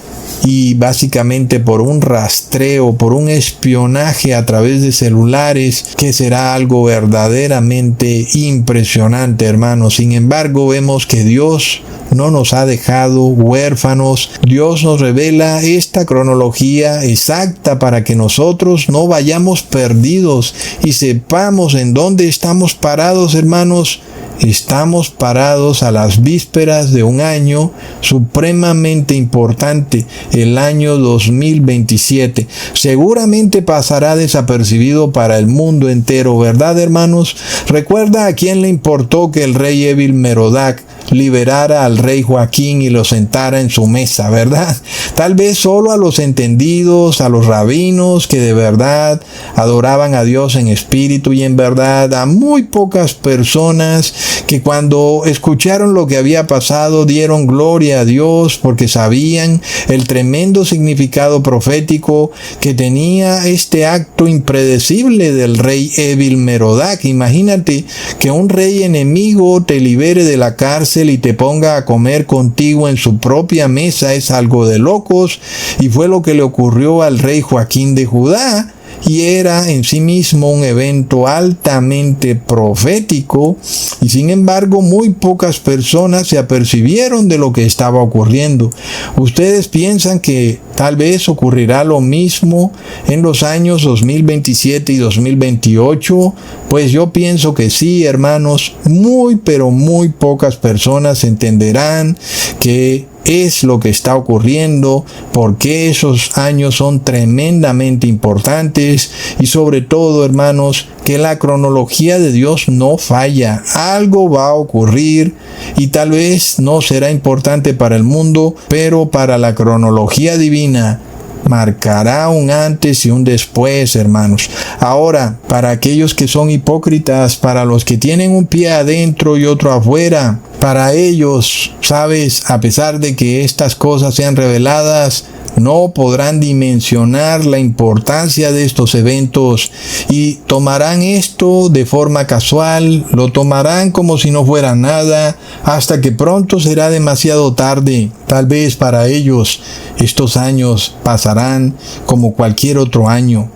y básicamente por un rastreo, por un espionaje a través de celulares, que será algo verdaderamente impresionante, hermanos. Sin embargo, vemos que Dios no nos ha dejado huérfanos. Dios nos revela esta cronología exacta para que nosotros no vayamos perdidos y sepamos en dónde estamos parados, hermanos. Estamos parados a las vísperas de un año supremamente importante, el año 2027. Seguramente pasará desapercibido para el mundo entero, ¿verdad, hermanos? Recuerda a quién le importó que el rey Evil Merodach liberara al rey Joaquín y lo sentara en su mesa, ¿verdad? Tal vez solo a los entendidos, a los rabinos que de verdad adoraban a Dios en espíritu y en verdad, a muy pocas personas que cuando escucharon lo que había pasado dieron gloria a Dios porque sabían el tremendo significado profético que tenía este acto impredecible del rey Evil Merodach. Imagínate que un rey enemigo te libere de la cárcel y te ponga a comer contigo en su propia mesa. Es algo de locos, y fue lo que le ocurrió al rey Joaquín de Judá, y era en sí mismo un evento altamente profético, y sin embargo muy pocas personas se apercibieron de lo que estaba ocurriendo. ¿Ustedes piensan que tal vez ocurrirá lo mismo en los años 2027 y 2028? Pues yo pienso que sí, hermanos. Muy pero muy pocas personas entenderán que es lo que está ocurriendo, por qué esos años son tremendamente importantes y sobre todo, hermanos, que la cronología de Dios no falla. Algo va a ocurrir y tal vez no será importante para el mundo, pero para la cronología divina marcará un antes y un después, hermanos. Ahora, para aquellos que son hipócritas, para los que tienen un pie adentro y otro afuera, para ellos, sabes, a pesar de que estas cosas sean reveladas, no podrán dimensionar la importancia de estos eventos y tomarán esto de forma casual, lo tomarán como si no fuera nada, hasta que pronto será demasiado tarde. Tal vez para ellos estos años pasarán como cualquier otro año.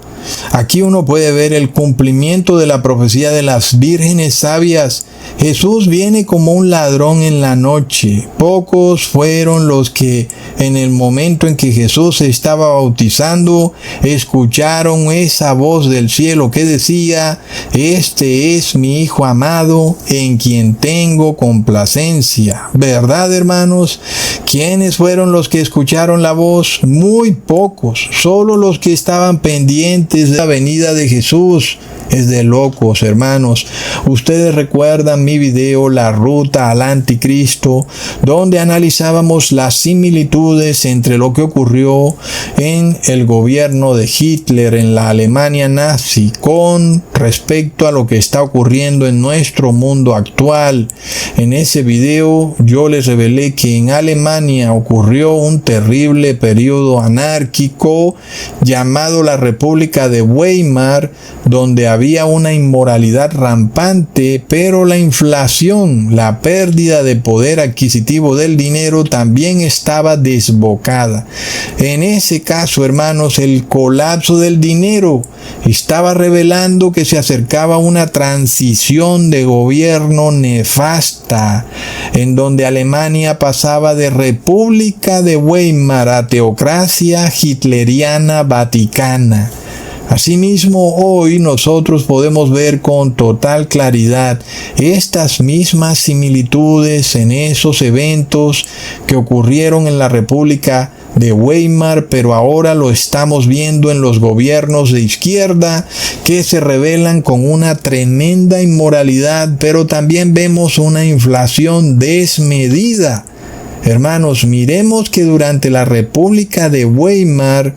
Aquí uno puede ver el cumplimiento de la profecía de las vírgenes sabias. Jesús viene como un ladrón en la noche. Pocos fueron los que en el momento en que Jesús se estaba bautizando escucharon esa voz del cielo que decía: "Este es mi Hijo amado, en quien tengo complacencia". ¿Verdad, hermanos? ¿Quiénes fueron los que escucharon la voz? Muy pocos, solo los que estaban pendientes de la venida de Jesús. Es de locos, hermanos. Ustedes recuerdan mi video La Ruta al Anticristo, donde analizábamos las similitudes entre lo que ocurrió en el gobierno de Hitler en la Alemania nazi con respecto a lo que está ocurriendo en nuestro mundo actual. En ese video yo les revelé que en Alemania ocurrió un terrible periodo anárquico llamado la República de Weimar, donde había una inmoralidad rampante, pero la inflación, la pérdida de poder adquisitivo del dinero también estaba desbocada. En ese caso, hermanos, el colapso del dinero estaba revelando que se acercaba una transición de gobierno nefasta, en donde Alemania pasaba de República de Weimar a teocracia hitleriana vaticana. Asimismo, hoy nosotros podemos ver con total claridad estas mismas similitudes en esos eventos que ocurrieron en la República de Weimar, pero ahora lo estamos viendo en los gobiernos de izquierda que se revelan con una tremenda inmoralidad, pero también vemos una inflación desmedida. Hermanos, miremos que durante la República de Weimar,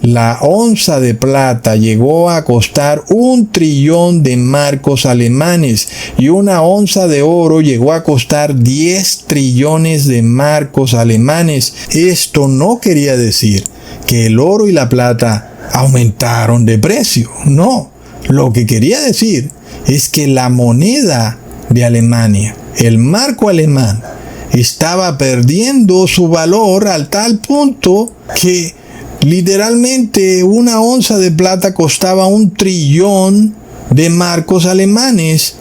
la onza de plata llegó a costar 1 trillón de marcos alemanes y una onza de oro llegó a costar 10 trillones de marcos alemanes. Esto no quería decir que el oro y la plata aumentaron de precio. No, lo que quería decir es que la moneda de Alemania, el marco alemán, estaba perdiendo su valor al tal punto que literalmente una onza de plata costaba 1 trillón de marcos alemanes.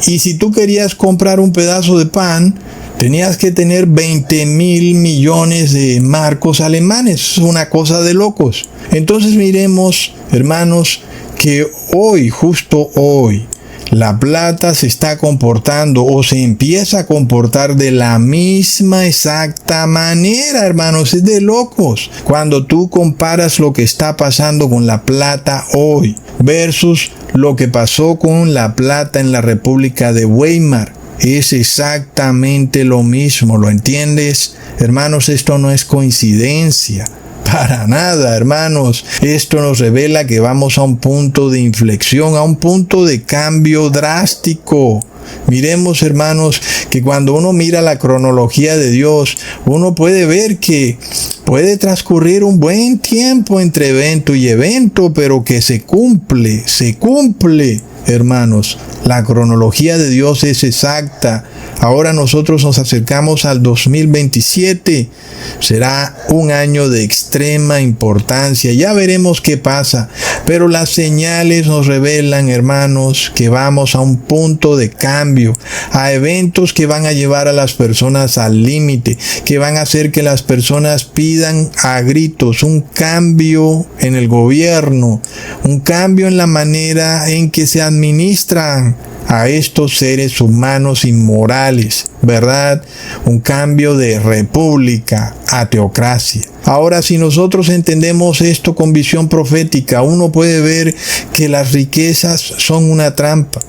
Y si tú querías comprar un pedazo de pan, tenías que tener 20,000 millones de marcos alemanes. Es una cosa de locos. Entonces miremos, hermanos, que hoy, justo hoy, la plata se está comportando o se empieza a comportar de la misma exacta manera, hermanos. Es de locos. Cuando tú comparas lo que está pasando con la plata hoy versus lo que pasó con la plata en la República de Weimar, es exactamente lo mismo. ¿Lo entiendes? Hermanos, esto no es coincidencia. Para nada, hermanos. Esto nos revela que vamos a un punto de inflexión, a un punto de cambio drástico. Miremos, hermanos, que cuando uno mira la cronología de Dios, uno puede ver que puede transcurrir un buen tiempo entre evento y evento, pero que se cumple. Hermanos, la cronología de Dios es exacta. Ahora nosotros nos acercamos al 2027. Será un año de extrema importancia. Ya veremos qué pasa. Pero las señales nos revelan, hermanos, que vamos a un punto de cambio, a eventos que van a llevar a las personas al límite, que van a hacer que las personas pidan a gritos un cambio en el gobierno, un cambio en la manera en que se administran a estos seres humanos inmorales. ¿verdad? Un cambio de república a teocracia. Ahora, si nosotros entendemos esto con visión profética, uno puede ver que las riquezas son una trampa.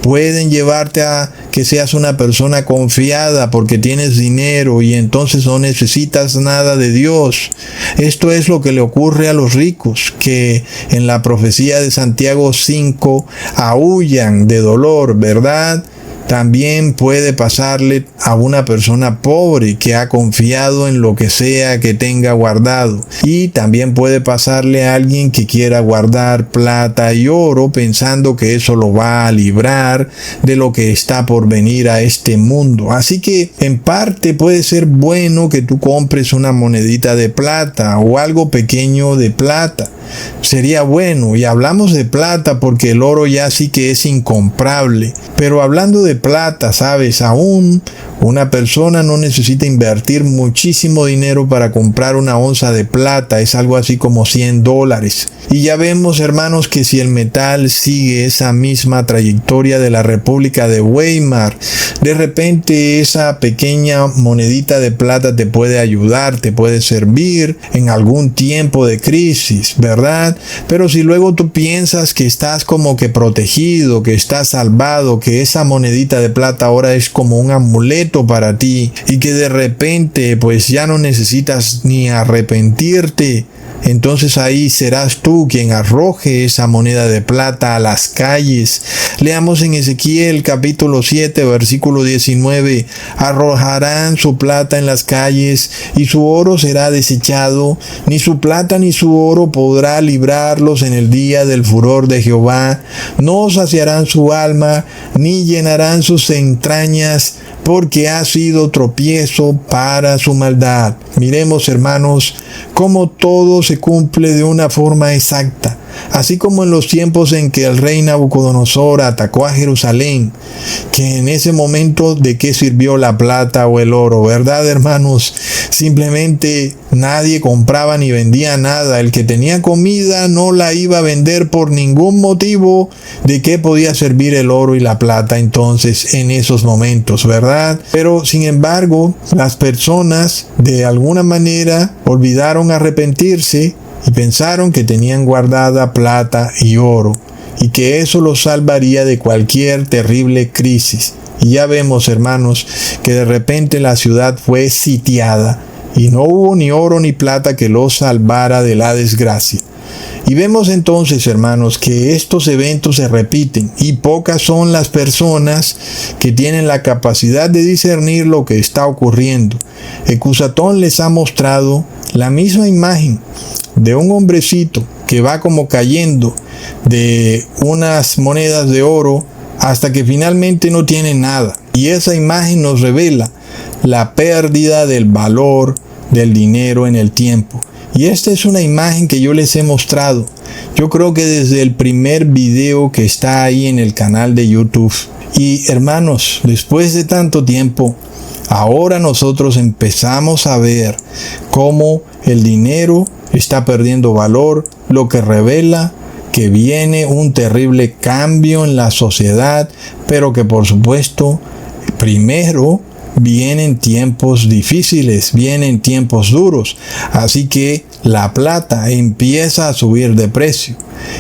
Pueden llevarte a que seas una persona confiada porque tienes dinero y entonces no necesitas nada de Dios. Esto es lo que le ocurre a los ricos, que en la profecía de Santiago 5 aúllan de dolor, ¿verdad? También puede pasarle a una persona pobre que ha confiado en lo que sea que tenga guardado. Y también puede pasarle a alguien que quiera guardar plata y oro pensando que eso lo va a librar de lo que está por venir a este mundo. Así que en parte puede ser bueno que tú compres una monedita de plata o algo pequeño de plata. Sería bueno, y hablamos de plata porque el oro ya sí que es incomparable. Pero hablando de plata, sabes, aún una persona no necesita invertir muchísimo dinero para comprar una onza de plata, es algo así como $100. Y ya vemos, hermanos, que si el metal sigue esa misma trayectoria de la República de Weimar, de repente esa pequeña monedita de plata te puede ayudar, te puede servir en algún tiempo de crisis, ¿verdad? Pero si luego tú piensas que estás como que protegido, que estás salvado, que esa monedita de plata ahora es como un amuleto para ti y que de repente pues ya no necesitas ni arrepentirte, entonces ahí serás tú quien arroje esa moneda de plata a las calles. Leamos en Ezequiel capítulo 7 versículo 19: arrojarán su plata en las calles y su oro será desechado, ni su plata ni su oro podrá librarlos en el día del furor de Jehová. No saciarán su alma ni llenarán sus entrañas, porque ha sido tropiezo para su maldad. Miremos, hermanos, cómo todo se cumple de una forma exacta. Así como en los tiempos en que el rey Nabucodonosor atacó a Jerusalén, que en ese momento de qué sirvió la plata o el oro, ¿verdad, hermanos? Simplemente nadie compraba ni vendía nada. El que tenía comida no la iba a vender por ningún motivo. ¿De qué podía servir el oro y la plata entonces en esos momentos, verdad? Pero sin embargo, las personas de alguna manera olvidaron arrepentirse y pensaron que tenían guardada plata y oro y que eso los salvaría de cualquier terrible crisis. Y ya vemos, hermanos, que de repente la ciudad fue sitiada y no hubo ni oro ni plata que los salvara de la desgracia. Y vemos entonces, hermanos, que estos eventos se repiten y pocas son las personas que tienen la capacidad de discernir lo que está ocurriendo. Ecusatón les ha mostrado la misma imagen de un hombrecito que va como cayendo de unas monedas de oro hasta que finalmente no tiene nada. Y esa imagen nos revela la pérdida del valor del dinero en el tiempo. Y esta es una imagen que yo les he mostrado. Yo creo que desde el primer video que está ahí en el canal de YouTube. Y hermanos, después de tanto tiempo, ahora nosotros empezamos a ver cómo el dinero está perdiendo valor, lo que revela que viene un terrible cambio en la sociedad, pero que por supuesto, primero vienen tiempos difíciles, vienen tiempos duros, así que la plata empieza a subir de precio.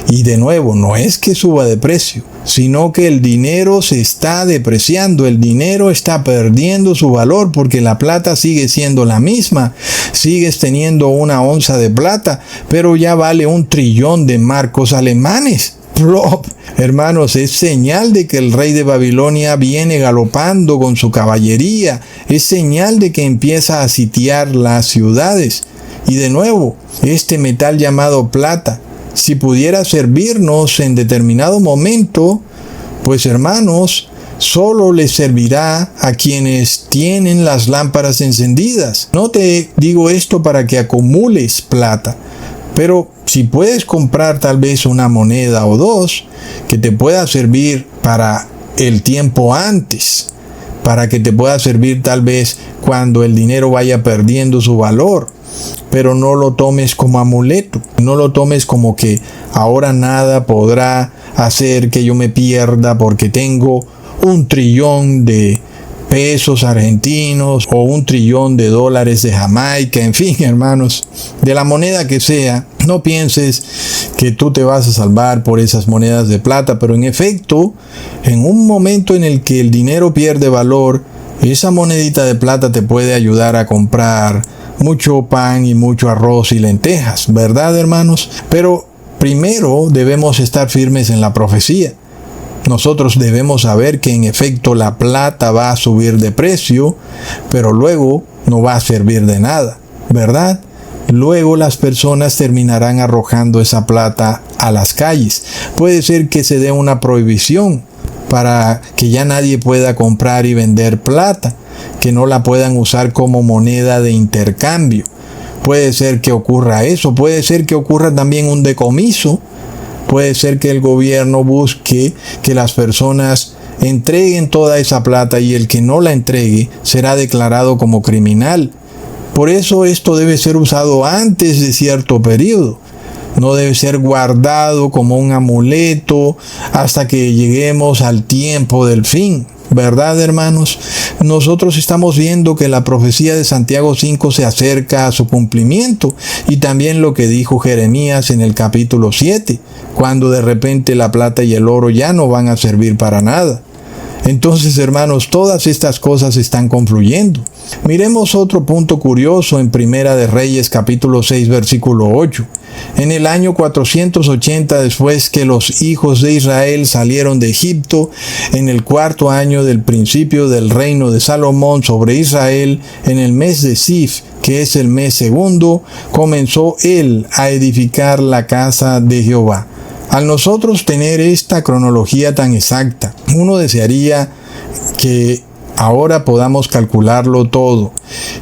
Y de nuevo, no es que suba de precio, sino que el dinero se está depreciando, el dinero está perdiendo su valor porque la plata sigue siendo la misma. Sigues teniendo una onza de plata, pero ya vale 1 trillón de marcos alemanes. Plop. Hermanos, es señal de que el rey de Babilonia viene galopando con su caballería, es señal de que empieza a sitiar las ciudades. Y de nuevo, este metal llamado plata, si pudiera servirnos en determinado momento, pues hermanos, solo les servirá a quienes tienen las lámparas encendidas. No te digo esto para que acumules plata, pero si puedes comprar tal vez una moneda o dos que te pueda servir para el tiempo antes, para que te pueda servir tal vez cuando el dinero vaya perdiendo su valor, pero no lo tomes como amuleto, no lo tomes como que ahora nada podrá hacer que yo me pierda porque tengo 1 trillón de pesos argentinos o $1 trillón de Jamaica, en fin, hermanos, de la moneda que sea. No pienses que tú te vas a salvar por esas monedas de plata, pero en efecto, en un momento en el que el dinero pierde valor, esa monedita de plata te puede ayudar a comprar mucho pan y mucho arroz y lentejas, ¿verdad, hermanos? Pero primero debemos estar firmes en la profecía. Nosotros debemos saber que en efecto la plata va a subir de precio, pero luego no va a servir de nada, ¿verdad? Luego las personas terminarán arrojando esa plata a las calles. Puede ser que se dé una prohibición para que ya nadie pueda comprar y vender plata, que no la puedan usar como moneda de intercambio. Puede ser que ocurra eso, puede ser que ocurra también un decomiso, puede ser que el gobierno busque que las personas entreguen toda esa plata y el que no la entregue será declarado como criminal. Por eso esto debe ser usado antes de cierto periodo. No debe ser guardado como un amuleto hasta que lleguemos al tiempo del fin. ¿Verdad, hermanos? Nosotros estamos viendo que la profecía de Santiago 5 se acerca a su cumplimiento, y también lo que dijo Jeremías en el capítulo 7, cuando de repente la plata y el oro ya no van a servir para nada. Entonces, hermanos, todas estas cosas están confluyendo. Miremos otro punto curioso en Primera de Reyes capítulo 6 versículo 8. En el año 480 después que los hijos de Israel salieron de Egipto, en el 4º año del principio del reino de Salomón sobre Israel, en el mes de Sif, que es el mes segundo, comenzó él a edificar la casa de Jehová. Al nosotros tener esta cronología tan exacta, uno desearía que ahora podamos calcularlo todo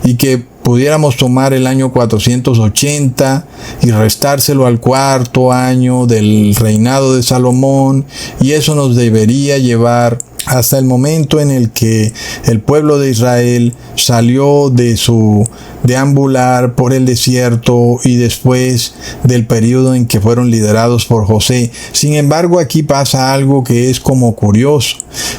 y que pudiéramos tomar el año 480 y restárselo al 4º año del reinado de Salomón, y eso nos debería llevar hasta el momento en el que el pueblo de Israel salió de su deambular por el desierto y después del periodo en que fueron liderados por José. Sin embargo, aquí pasa algo que es como curioso.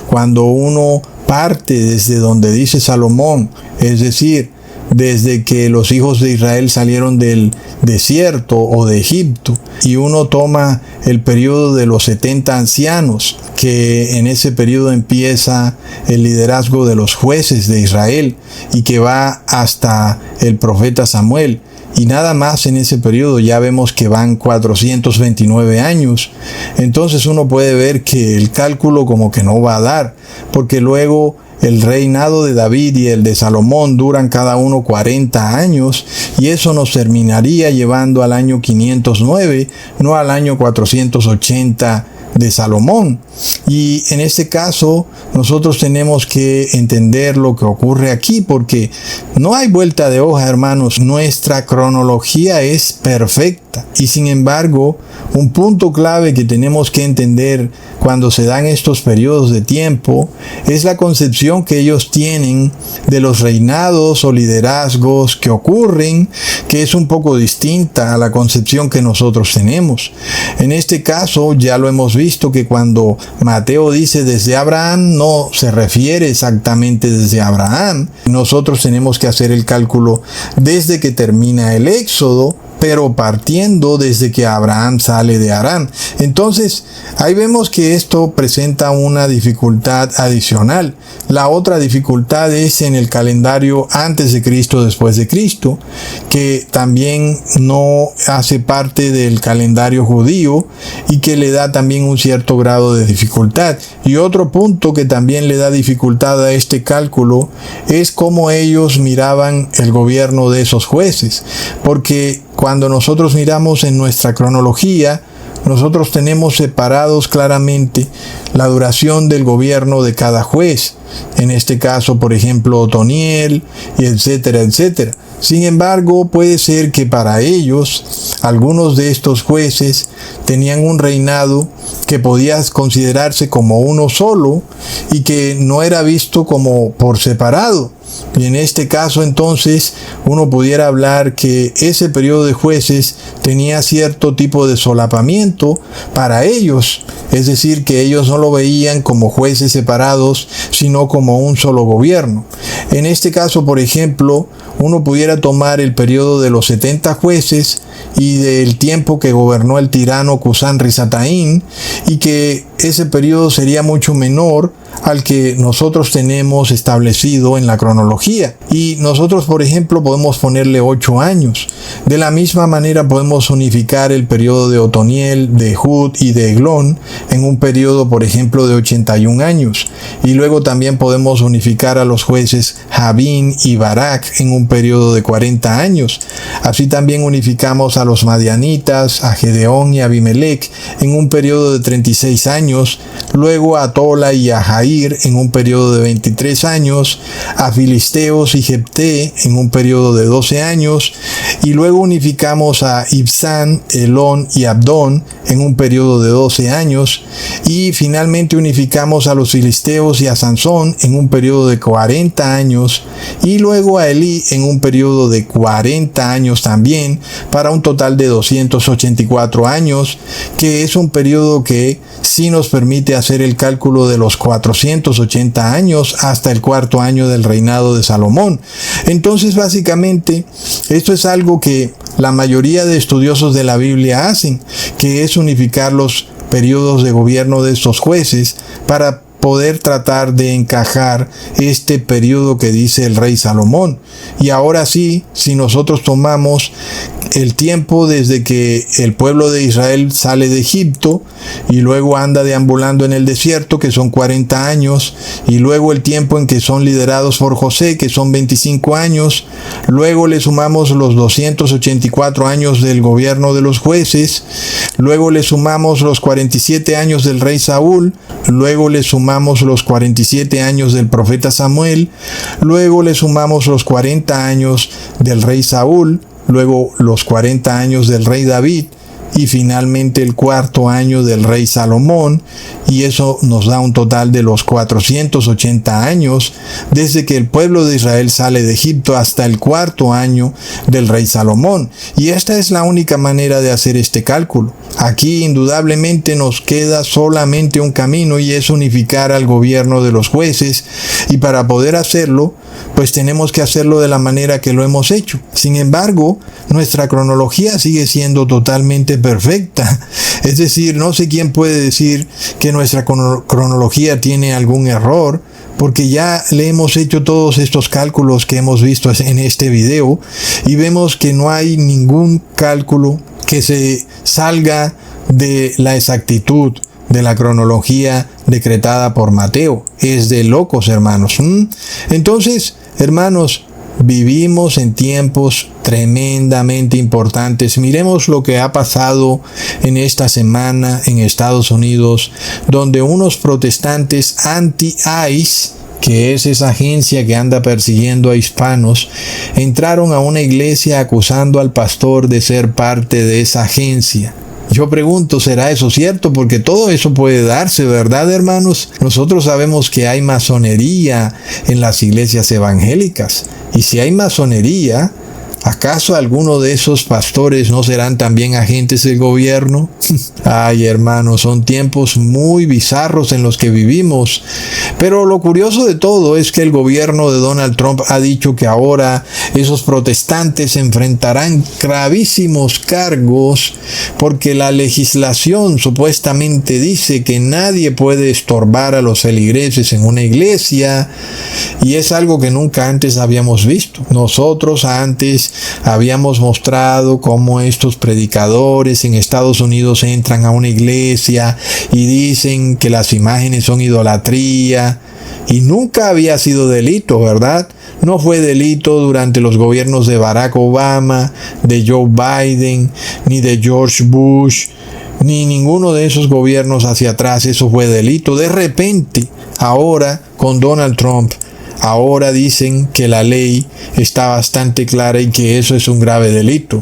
Cuando uno parte desde donde dice Salomón, es decir, desde que los hijos de Israel salieron del desierto o de Egipto, y uno toma el periodo de los 70 ancianos, que en ese periodo empieza el liderazgo de los jueces de Israel y que va hasta el profeta Samuel, y nada más en ese periodo ya vemos que van 429 años. Entonces uno puede ver que el cálculo como que no va a dar, porque luego el reinado de David y el de Salomón duran cada uno 40 años, y eso nos terminaría llevando al año 509, no al año 480 de Salomón. Y en este caso nosotros tenemos que entender lo que ocurre aquí, porque no hay vuelta de hoja, hermanos. Nuestra cronología es perfecta, y sin embargo un punto clave que tenemos que entender cuando se dan estos periodos de tiempo es la concepción que ellos tienen de los reinados o liderazgos que ocurren, que es un poco distinta a la concepción que nosotros tenemos. En este caso ya lo hemos visto, que cuando Mateo dice desde Abraham, no se refiere exactamente desde Abraham. Nosotros tenemos que hacer el cálculo desde que termina el Éxodo, pero partiendo desde que Abraham sale de Harán. Entonces, ahí vemos que esto presenta una dificultad adicional. La otra dificultad es en el calendario antes de Cristo, después de Cristo, que también no hace parte del calendario judío y que le da también un cierto grado de dificultad. Y otro punto que también le da dificultad a este cálculo es cómo ellos miraban el gobierno de esos jueces, porque cuando nosotros miramos en nuestra cronología, nosotros tenemos separados claramente la duración del gobierno de cada juez. En este caso, por ejemplo, Otoniel, y etcétera, etcétera. Sin embargo, puede ser que para ellos, algunos de estos jueces tenían un reinado que podía considerarse como uno solo y que no era visto como por separado. Y en este caso entonces uno pudiera hablar que ese periodo de jueces tenía cierto tipo de solapamiento para ellos, es decir, que ellos no lo veían como jueces separados, sino como un solo gobierno. En este caso, por ejemplo, uno pudiera tomar el periodo de los 70 jueces y del tiempo que gobernó el tirano Cusán Risataín, y que ese periodo sería mucho menor al que nosotros tenemos establecido en la cronología. Y nosotros, por ejemplo, podemos ponerle 8 años. De la misma manera podemos unificar el periodo de Otoniel, de Ehud y de Eglón en un periodo, por ejemplo, de 81 años. Y luego también podemos unificar a los jueces Jabín y Barak en un periodo de 40 años. Así también unificamos a los madianitas, a Gedeón y a Abimelech en un periodo de 36 años, luego a Tola y a Jair en un periodo de 23 años, a Filisteos y Jepté en un periodo de 12 años, y luego unificamos a Ibsán, Elón y Abdón en un periodo de 12 años, y finalmente unificamos a los filisteos y a Sansón en un periodo de 40 años, y luego a Elí en un periodo de 40 años también, para un total de 284 años, que es un periodo que sí nos permite hacer el cálculo de los 480 años hasta el cuarto año del reinado de Salomón. Entonces, básicamente, esto es algo que la mayoría de estudiosos de la Biblia hacen, que es unificar los periodos de gobierno de estos jueces para poder tratar de encajar este periodo que dice el rey Salomón. Y ahora sí, si nosotros tomamos el tiempo desde que el pueblo de Israel sale de Egipto y luego anda deambulando en el desierto, que son 40 años, y luego el tiempo en que son liderados por José, que son 25 años, luego le sumamos los 284 años del gobierno de los jueces, luego le sumamos los 47 años del rey Saúl, luego le sumamos los 47 años del profeta Samuel, luego le sumamos los 40 años del rey Saúl, luego los 40 años del rey David y finalmente el cuarto año del rey Salomón, y eso nos da un total de los 480 años desde que el pueblo de Israel sale de Egipto hasta el cuarto año del rey Salomón. Y esta es la única manera de hacer este cálculo. Aquí indudablemente nos queda solamente un camino, y es unificar al gobierno de los jueces, y para poder hacerlo pues tenemos que hacerlo de la manera que lo hemos hecho. Sin embargo, nuestra cronología sigue siendo totalmente perfecta. Es decir, no sé quién puede decir que nuestra cronología tiene algún error, porque ya le hemos hecho todos estos cálculos que hemos visto en este video, y vemos que no hay ningún cálculo que se salga de la exactitud de la cronología decretada por Mateo. Es de locos, hermanos. Entonces, hermanos, vivimos en tiempos tremendamente importantes. Miremos lo que ha pasado en esta semana en Estados Unidos, donde unos protestantes anti-ICE, que es esa agencia que anda persiguiendo a hispanos, entraron a una iglesia acusando al pastor de ser parte de esa agencia. Yo pregunto, ¿será eso cierto? Porque todo eso puede darse, ¿verdad, hermanos? Nosotros sabemos que hay masonería en las iglesias evangélicas. Y si hay masonería, ¿acaso alguno de esos pastores no serán también agentes del gobierno? Ay, hermanos, son tiempos muy bizarros en los que vivimos. Pero lo curioso de todo es que el gobierno de Donald Trump ha dicho que ahora esos protestantes enfrentarán gravísimos cargos porque la legislación supuestamente dice que nadie puede estorbar a los feligreses en una iglesia, y es algo que nunca antes habíamos visto. Nosotros antes habíamos mostrado cómo estos predicadores en Estados Unidos entran a una iglesia y dicen que las imágenes son idolatría, y nunca había sido delito, ¿verdad? No fue delito durante los gobiernos de Barack Obama, de Joe Biden, ni de George Bush, ni ninguno de esos gobiernos hacia atrás eso fue delito. De repente, ahora con Donald Trump, ahora dicen que la ley está bastante clara y que eso es un grave delito.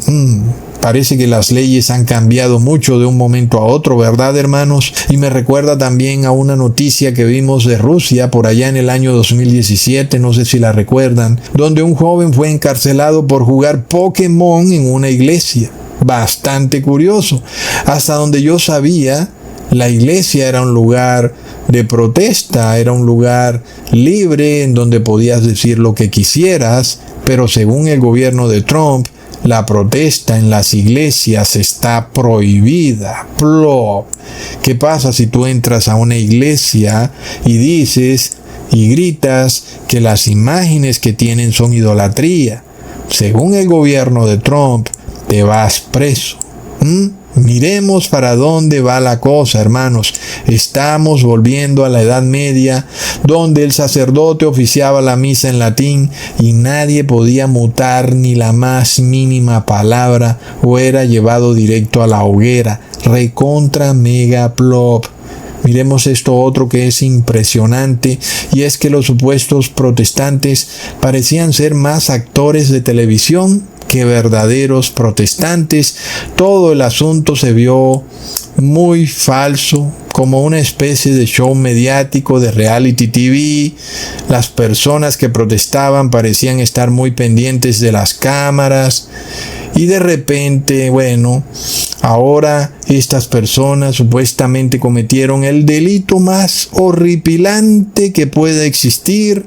Parece que las leyes han cambiado mucho de un momento a otro, ¿verdad, hermanos? Y me recuerda también a una noticia que vimos de Rusia por allá en el año 2017, no sé si la recuerdan, donde un joven fue encarcelado por jugar Pokémon en una iglesia. Bastante curioso. Hasta donde yo sabía, la iglesia era un lugar de protesta, era un lugar libre en donde podías decir lo que quisieras, pero según el gobierno de Trump, la protesta en las iglesias está prohibida. Plop. ¿Qué pasa si tú entras a una iglesia y dices y gritas que las imágenes que tienen son idolatría? Según el gobierno de Trump, te vas preso. Miremos para dónde va la cosa, hermanos. Estamos volviendo a la Edad Media, donde el sacerdote oficiaba la misa en latín y nadie podía mutar ni la más mínima palabra o era llevado directo a la hoguera. Recontra mega plop. Miremos esto otro que es impresionante, y es que los supuestos protestantes parecían ser más actores de televisión que verdaderos protestantes. Todo el asunto se vio muy falso, como una especie de show mediático de reality TV. Las personas que protestaban parecían estar muy pendientes de las cámaras. Y de repente, ahora estas personas supuestamente cometieron el delito más horripilante que pueda existir.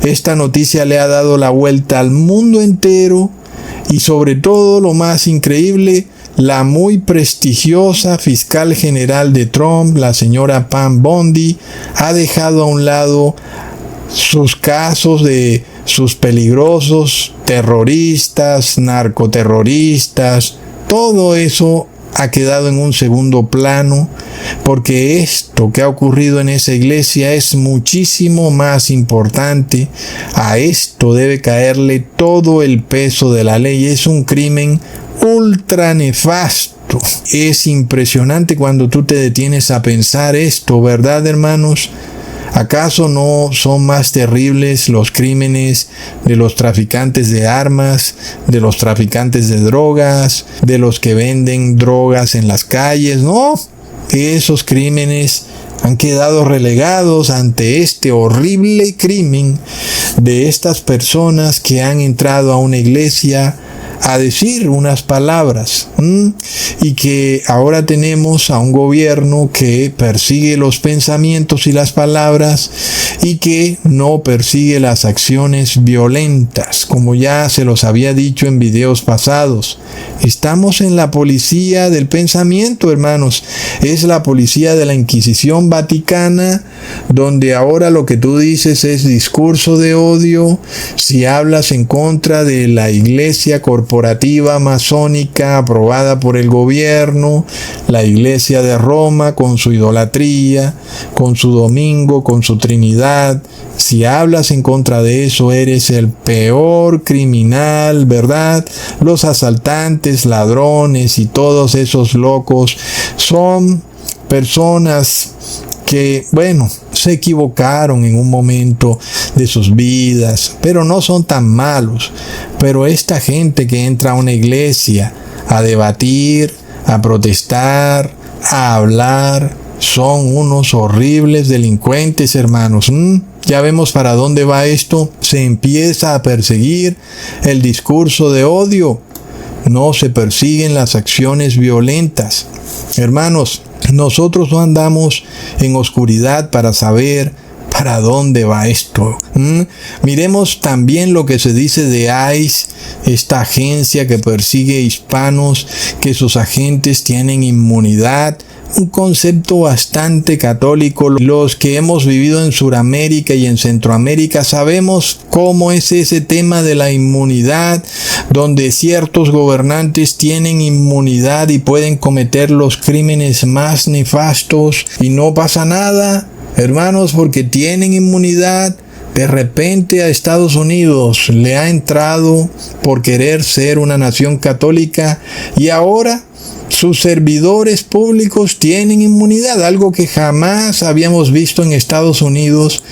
Esta noticia le ha dado la vuelta al mundo entero. Y sobre todo, lo más increíble, la muy prestigiosa fiscal general de Trump, la señora Pam Bondi, ha dejado a un lado sus casos de sus peligrosos terroristas, narcoterroristas. Todo eso ha quedado en un segundo plano, porque esto que ha ocurrido en esa iglesia es muchísimo más importante. A esto debe caerle todo el peso de la ley. Es un crimen ultra nefasto. Es impresionante cuando tú te detienes a pensar esto, ¿verdad, hermanos? ¿Acaso no son más terribles los crímenes de los traficantes de armas, de los traficantes de drogas, de los que venden drogas en las calles? No, esos crímenes han quedado relegados ante este horrible crimen de estas personas que han entrado a una iglesia a decir unas palabras, y que ahora tenemos a un gobierno que persigue los pensamientos y las palabras y que no persigue las acciones violentas, como ya se los había dicho en videos pasados. Estamos en la policía del pensamiento, hermanos. Es la policía de la Inquisición Vaticana, donde ahora lo que tú dices es discurso de odio. Si hablas en contra de la iglesia corporativa masónica aprobada por el gobierno, la iglesia de Roma con su idolatría, con su domingo, con su Trinidad, si hablas en contra de eso, eres el peor criminal, ¿verdad? Los asaltantes, ladrones y todos esos locos son personas que, se equivocaron en un momento de sus vidas, pero no son tan malos. Pero esta gente que entra a una iglesia a debatir, a protestar, a hablar, son unos horribles delincuentes, hermanos. Ya vemos para dónde va esto. Se empieza a perseguir el discurso de odio. No se persiguen las acciones violentas. Hermanos, nosotros no andamos en oscuridad para saber para dónde va esto. Miremos también lo que se dice de ICE, esta agencia que persigue hispanos, que sus agentes tienen inmunidad. Un concepto bastante católico. Los que hemos vivido en Sudamérica y en Centroamérica sabemos cómo es ese tema de la inmunidad, donde ciertos gobernantes tienen inmunidad y pueden cometer los crímenes más nefastos y no pasa nada, hermanos, porque tienen inmunidad. De repente a Estados Unidos le ha entrado por querer ser una nación católica y ahora sus servidores públicos tienen inmunidad, algo que jamás habíamos visto en Estados Unidos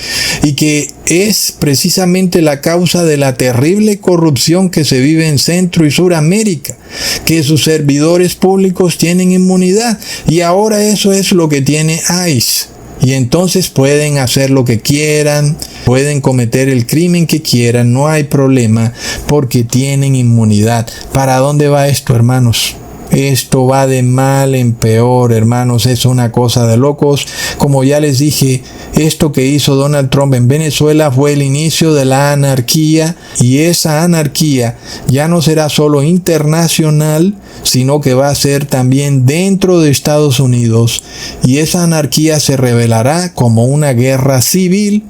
y que es precisamente la causa de la terrible corrupción que se vive en Centro y Suramérica, que sus servidores públicos tienen inmunidad, y ahora eso es lo que tiene ICE. Y entonces pueden hacer lo que quieran, pueden cometer el crimen que quieran, no hay problema porque tienen inmunidad. ¿Para dónde va esto, hermanos? Esto va de mal en peor, hermanos, es una cosa de locos. Como ya les dije, esto que hizo Donald Trump en Venezuela fue el inicio de la anarquía, y esa anarquía ya no será solo internacional, sino que va a ser también dentro de Estados Unidos, y esa anarquía se revelará como una guerra civil,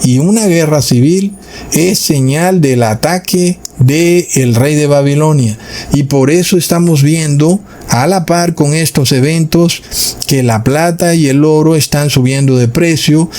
y una guerra civil es señal del ataque del rey de Babilonia. Y por eso estamos viendo a la par con estos eventos que la plata y el oro están subiendo de precio,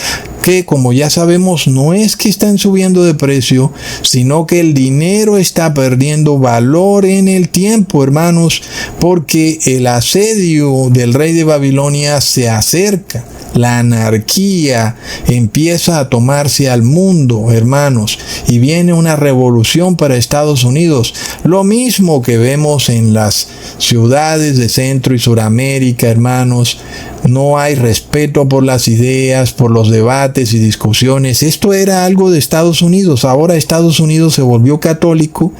que como ya sabemos no es que están subiendo de precio, sino que el dinero está perdiendo valor en el tiempo, hermanos, porque el asedio del rey de Babilonia se acerca. La anarquía empieza a tomarse al mundo, hermanos, y viene una revolución para Estados Unidos. Lo mismo que vemos en las ciudades de Centro y Suramérica, hermanos. No hay respeto por las ideas, por los debates y discusiones. Esto era algo de Estados Unidos. Ahora Estados Unidos se volvió católico,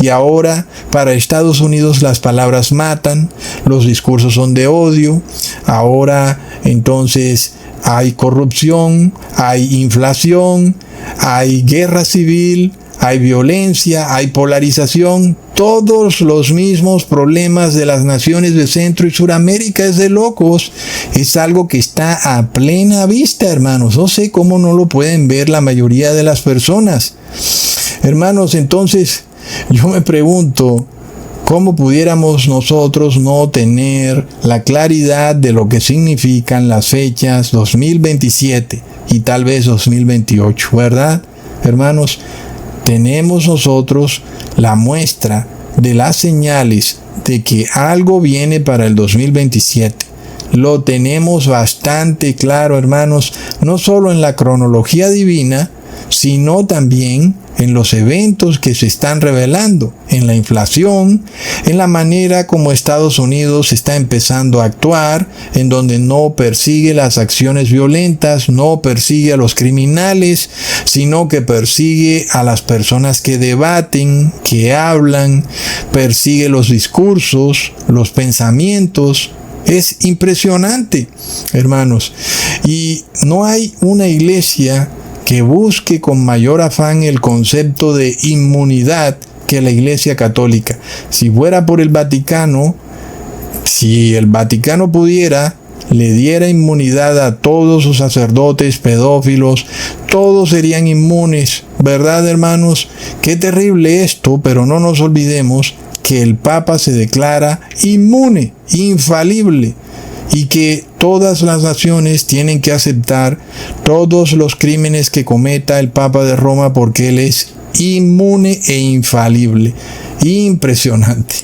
y ahora para Estados Unidos las palabras matan, los discursos son de odio. Ahora entonces hay corrupción, hay inflación, hay guerra civil, hay violencia, hay polarización, todos los mismos problemas de las naciones de Centro y Suramérica. Es de locos, es algo que está a plena vista, hermanos. No sé cómo no lo pueden ver la mayoría de las personas. Hermanos, entonces yo me pregunto, ¿cómo pudiéramos nosotros no tener la claridad de lo que significan las fechas 2027 y tal vez 2028, verdad? Hermanos, tenemos nosotros la muestra de las señales de que algo viene para el 2027. Lo tenemos bastante claro, hermanos, no solo en la cronología divina, sino también en los eventos que se están revelando, en la inflación, en la manera como Estados Unidos está empezando a actuar, en donde no persigue las acciones violentas, no persigue a los criminales, sino que persigue a las personas que debaten, que hablan, persigue los discursos, los pensamientos. Es impresionante, hermanos. Y no hay una iglesia que busque con mayor afán el concepto de inmunidad que la Iglesia Católica. Si fuera por el Vaticano, si el Vaticano pudiera, le diera inmunidad a todos sus sacerdotes pedófilos, todos serían inmunes, ¿verdad, hermanos? Qué terrible esto, pero no nos olvidemos que el Papa se declara inmune, infalible, y que todas las naciones tienen que aceptar todos los crímenes que cometa el Papa de Roma, porque él es inmune e infalible. Impresionante.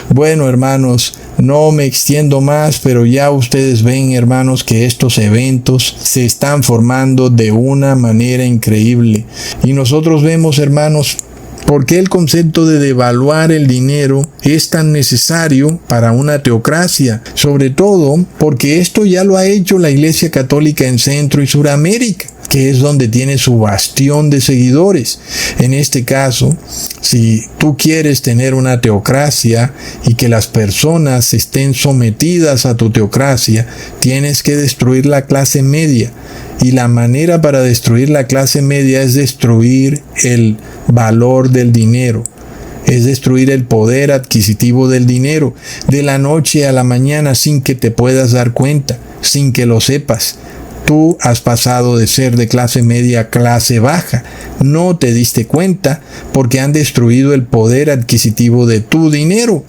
Bueno, hermanos, no me extiendo más, pero ya ustedes ven, hermanos, que estos eventos se están formando de una manera increíble. Y nosotros vemos, hermanos, ¿por qué el concepto de devaluar el dinero es tan necesario para una teocracia? Sobre todo porque esto ya lo ha hecho la Iglesia Católica en Centro y Suramérica, que es donde tiene su bastión de seguidores. En este caso, si tú quieres tener una teocracia y que las personas estén sometidas a tu teocracia, tienes que destruir la clase media. Y la manera para destruir la clase media es destruir el valor del dinero, es destruir el poder adquisitivo del dinero de la noche a la mañana, sin que te puedas dar cuenta, sin que lo sepas. Tú has pasado de ser de clase media a clase baja. No te diste cuenta porque han destruido el poder adquisitivo de tu dinero.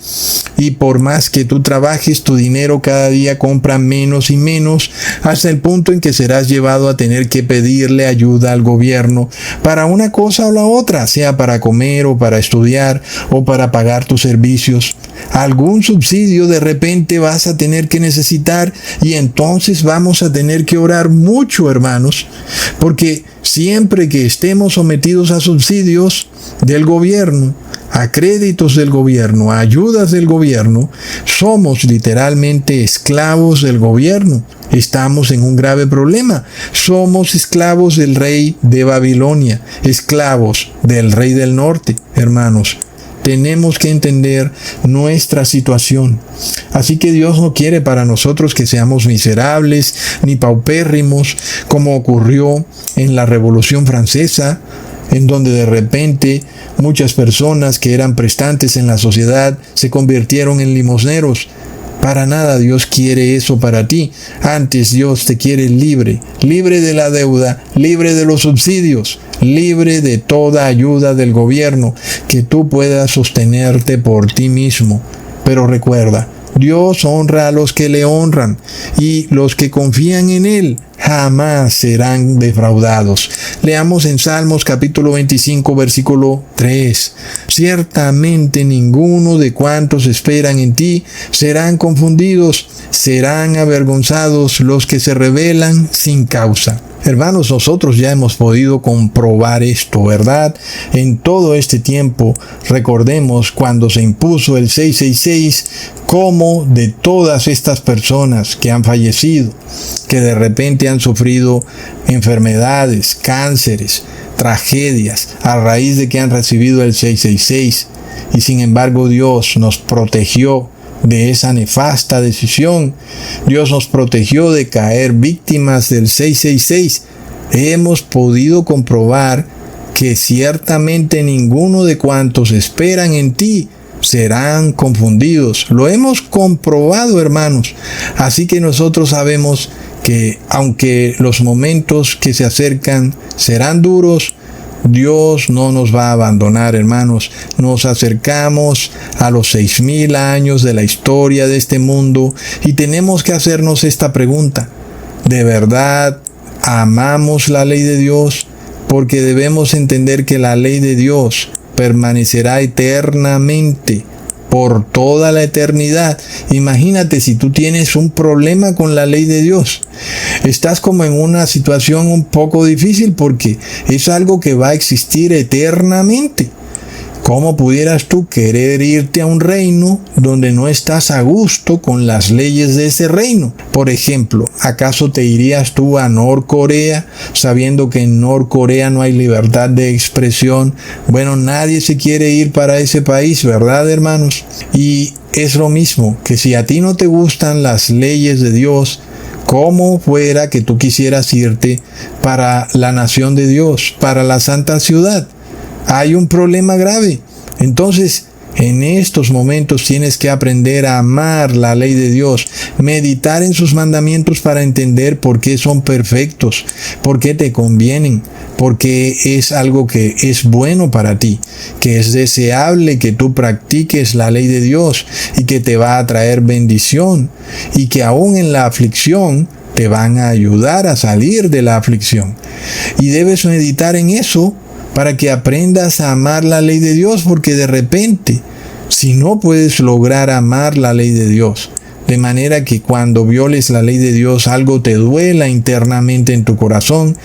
Y por más que tú trabajes, tu dinero cada día compra menos y menos, hasta el punto en que serás llevado a tener que pedirle ayuda al gobierno para una cosa o la otra, sea para comer o para estudiar o para pagar tus servicios. Algún subsidio de repente vas a tener que necesitar y entonces vamos a tener que orar mucho, hermanos, porque siempre que estemos sometidos a subsidios del gobierno, a créditos del gobierno, a ayudas del gobierno, somos literalmente esclavos del gobierno. Estamos en un grave problema. Somos esclavos del rey de Babilonia, esclavos del rey del norte, hermanos. Tenemos que entender nuestra situación. Así que Dios no quiere para nosotros que seamos miserables ni paupérrimos, como ocurrió en la Revolución Francesa, en donde de repente muchas personas que eran prestantes en la sociedad se convirtieron en limosneros. Para nada Dios quiere eso para ti. Antes Dios te quiere libre, libre de la deuda, libre de los subsidios, libre de toda ayuda del gobierno, que tú puedas sostenerte por ti mismo. Pero recuerda, Dios honra a los que le honran y los que confían en Él jamás serán defraudados. Leamos en Salmos capítulo 25 versículo 3. Ciertamente ninguno de cuantos esperan en ti serán confundidos, serán avergonzados los que se rebelan sin causa. Hermanos, nosotros ya hemos podido comprobar esto, ¿verdad? En todo este tiempo, recordemos cuando se impuso el 666, cómo de todas estas personas que han fallecido, que de repente han sufrido enfermedades, cánceres, tragedias, a raíz de que han recibido el 666, y sin embargo Dios nos protegió de esa nefasta decisión. Dios nos protegió de caer víctimas del 666. Hemos podido comprobar que ciertamente ninguno de cuantos esperan en ti serán confundidos. Lo hemos comprobado, hermanos. Así que nosotros sabemos que aunque los momentos que se acercan serán duros, Dios no nos va a abandonar, hermanos. Nos acercamos a los 6,000 años de la historia de este mundo y tenemos que hacernos esta pregunta. ¿De verdad amamos la ley de Dios? Porque debemos entender que la ley de Dios permanecerá eternamente, por toda la eternidad. Imagínate si tú tienes un problema con la ley de Dios. Estás como en una situación un poco difícil porque es algo que va a existir eternamente. ¿Cómo pudieras tú querer irte a un reino donde no estás a gusto con las leyes de ese reino? Por ejemplo, ¿acaso te irías tú a Norcorea sabiendo que en Norcorea no hay libertad de expresión? Bueno, nadie se quiere ir para ese país, ¿verdad, hermanos? Y es lo mismo, que si a ti no te gustan las leyes de Dios, ¿cómo fuera que tú quisieras irte para la nación de Dios, para la santa ciudad? Hay un problema grave. Entonces, en estos momentos tienes que aprender a amar la ley de Dios, meditar en sus mandamientos para entender por qué son perfectos, por qué te convienen, porque es algo que es bueno para ti, que es deseable que tú practiques la ley de Dios y que te va a traer bendición y que aún en la aflicción te van a ayudar a salir de la aflicción. Y debes meditar en eso para que aprendas a amar la ley de Dios, porque de repente, si no puedes lograr amar la ley de Dios, de manera que cuando violes la ley de Dios algo te duela internamente en tu corazón,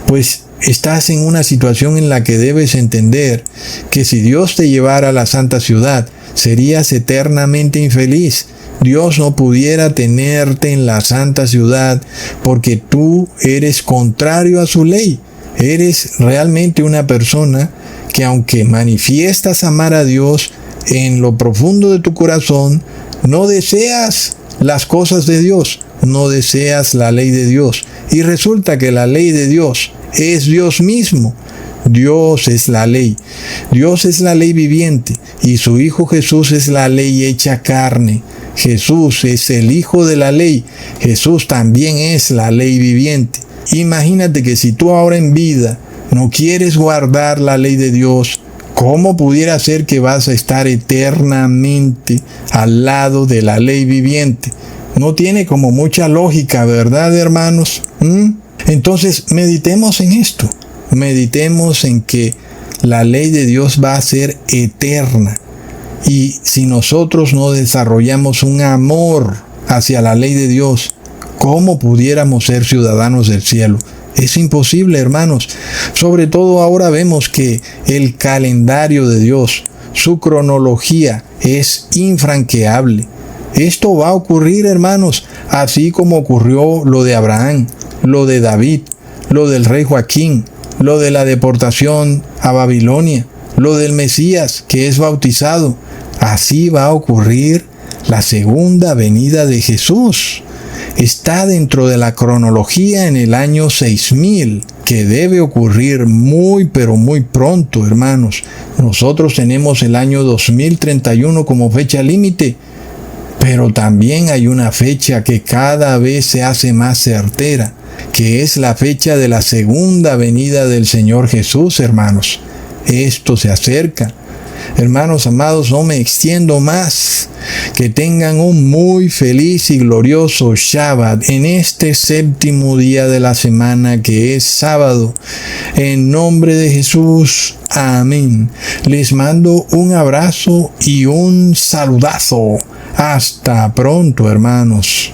pues estás en una situación en la que debes entender que si Dios te llevara a la santa ciudad, serías eternamente infeliz. Dios no pudiera tenerte en la santa ciudad porque tú eres contrario a su ley. Eres realmente una persona que, aunque manifiestas amar a Dios en lo profundo de tu corazón, no deseas las cosas de Dios, no deseas la ley de Dios. Y resulta que la ley de Dios es Dios mismo. Dios es la ley. Dios es la ley viviente y su Hijo Jesús es la ley hecha carne. Jesús es el Hijo de la ley. Jesús también es la ley viviente. Imagínate que si tú ahora en vida no quieres guardar la ley de Dios, ¿cómo pudiera ser que vas a estar eternamente al lado de la ley viviente? No tiene como mucha lógica, ¿verdad, hermanos? Entonces, meditemos en esto. Meditemos en que la ley de Dios va a ser eterna. Y si nosotros no desarrollamos un amor hacia la ley de Dios, ¿cómo pudiéramos ser ciudadanos del cielo? Es imposible, hermanos. Sobre todo ahora vemos que el calendario de Dios, su cronología es infranqueable. Esto va a ocurrir, hermanos, así como ocurrió lo de Abraham, lo de David, lo del rey Joaquín, lo de la deportación a Babilonia, lo del Mesías que es bautizado. Así va a ocurrir la segunda venida de Jesús. Está dentro de la cronología en el año 6000, que debe ocurrir muy pero muy pronto, hermanos. Nosotros tenemos el año 2031 como fecha límite, pero también hay una fecha que cada vez se hace más certera, que es la fecha de la segunda venida del Señor Jesús, hermanos. Esto se acerca. Hermanos amados, no me extiendo más. Que tengan un muy feliz y glorioso Shabbat en este séptimo día de la semana, que es sábado. En nombre de Jesús, amén. Les mando un abrazo y un saludazo. Hasta pronto, hermanos.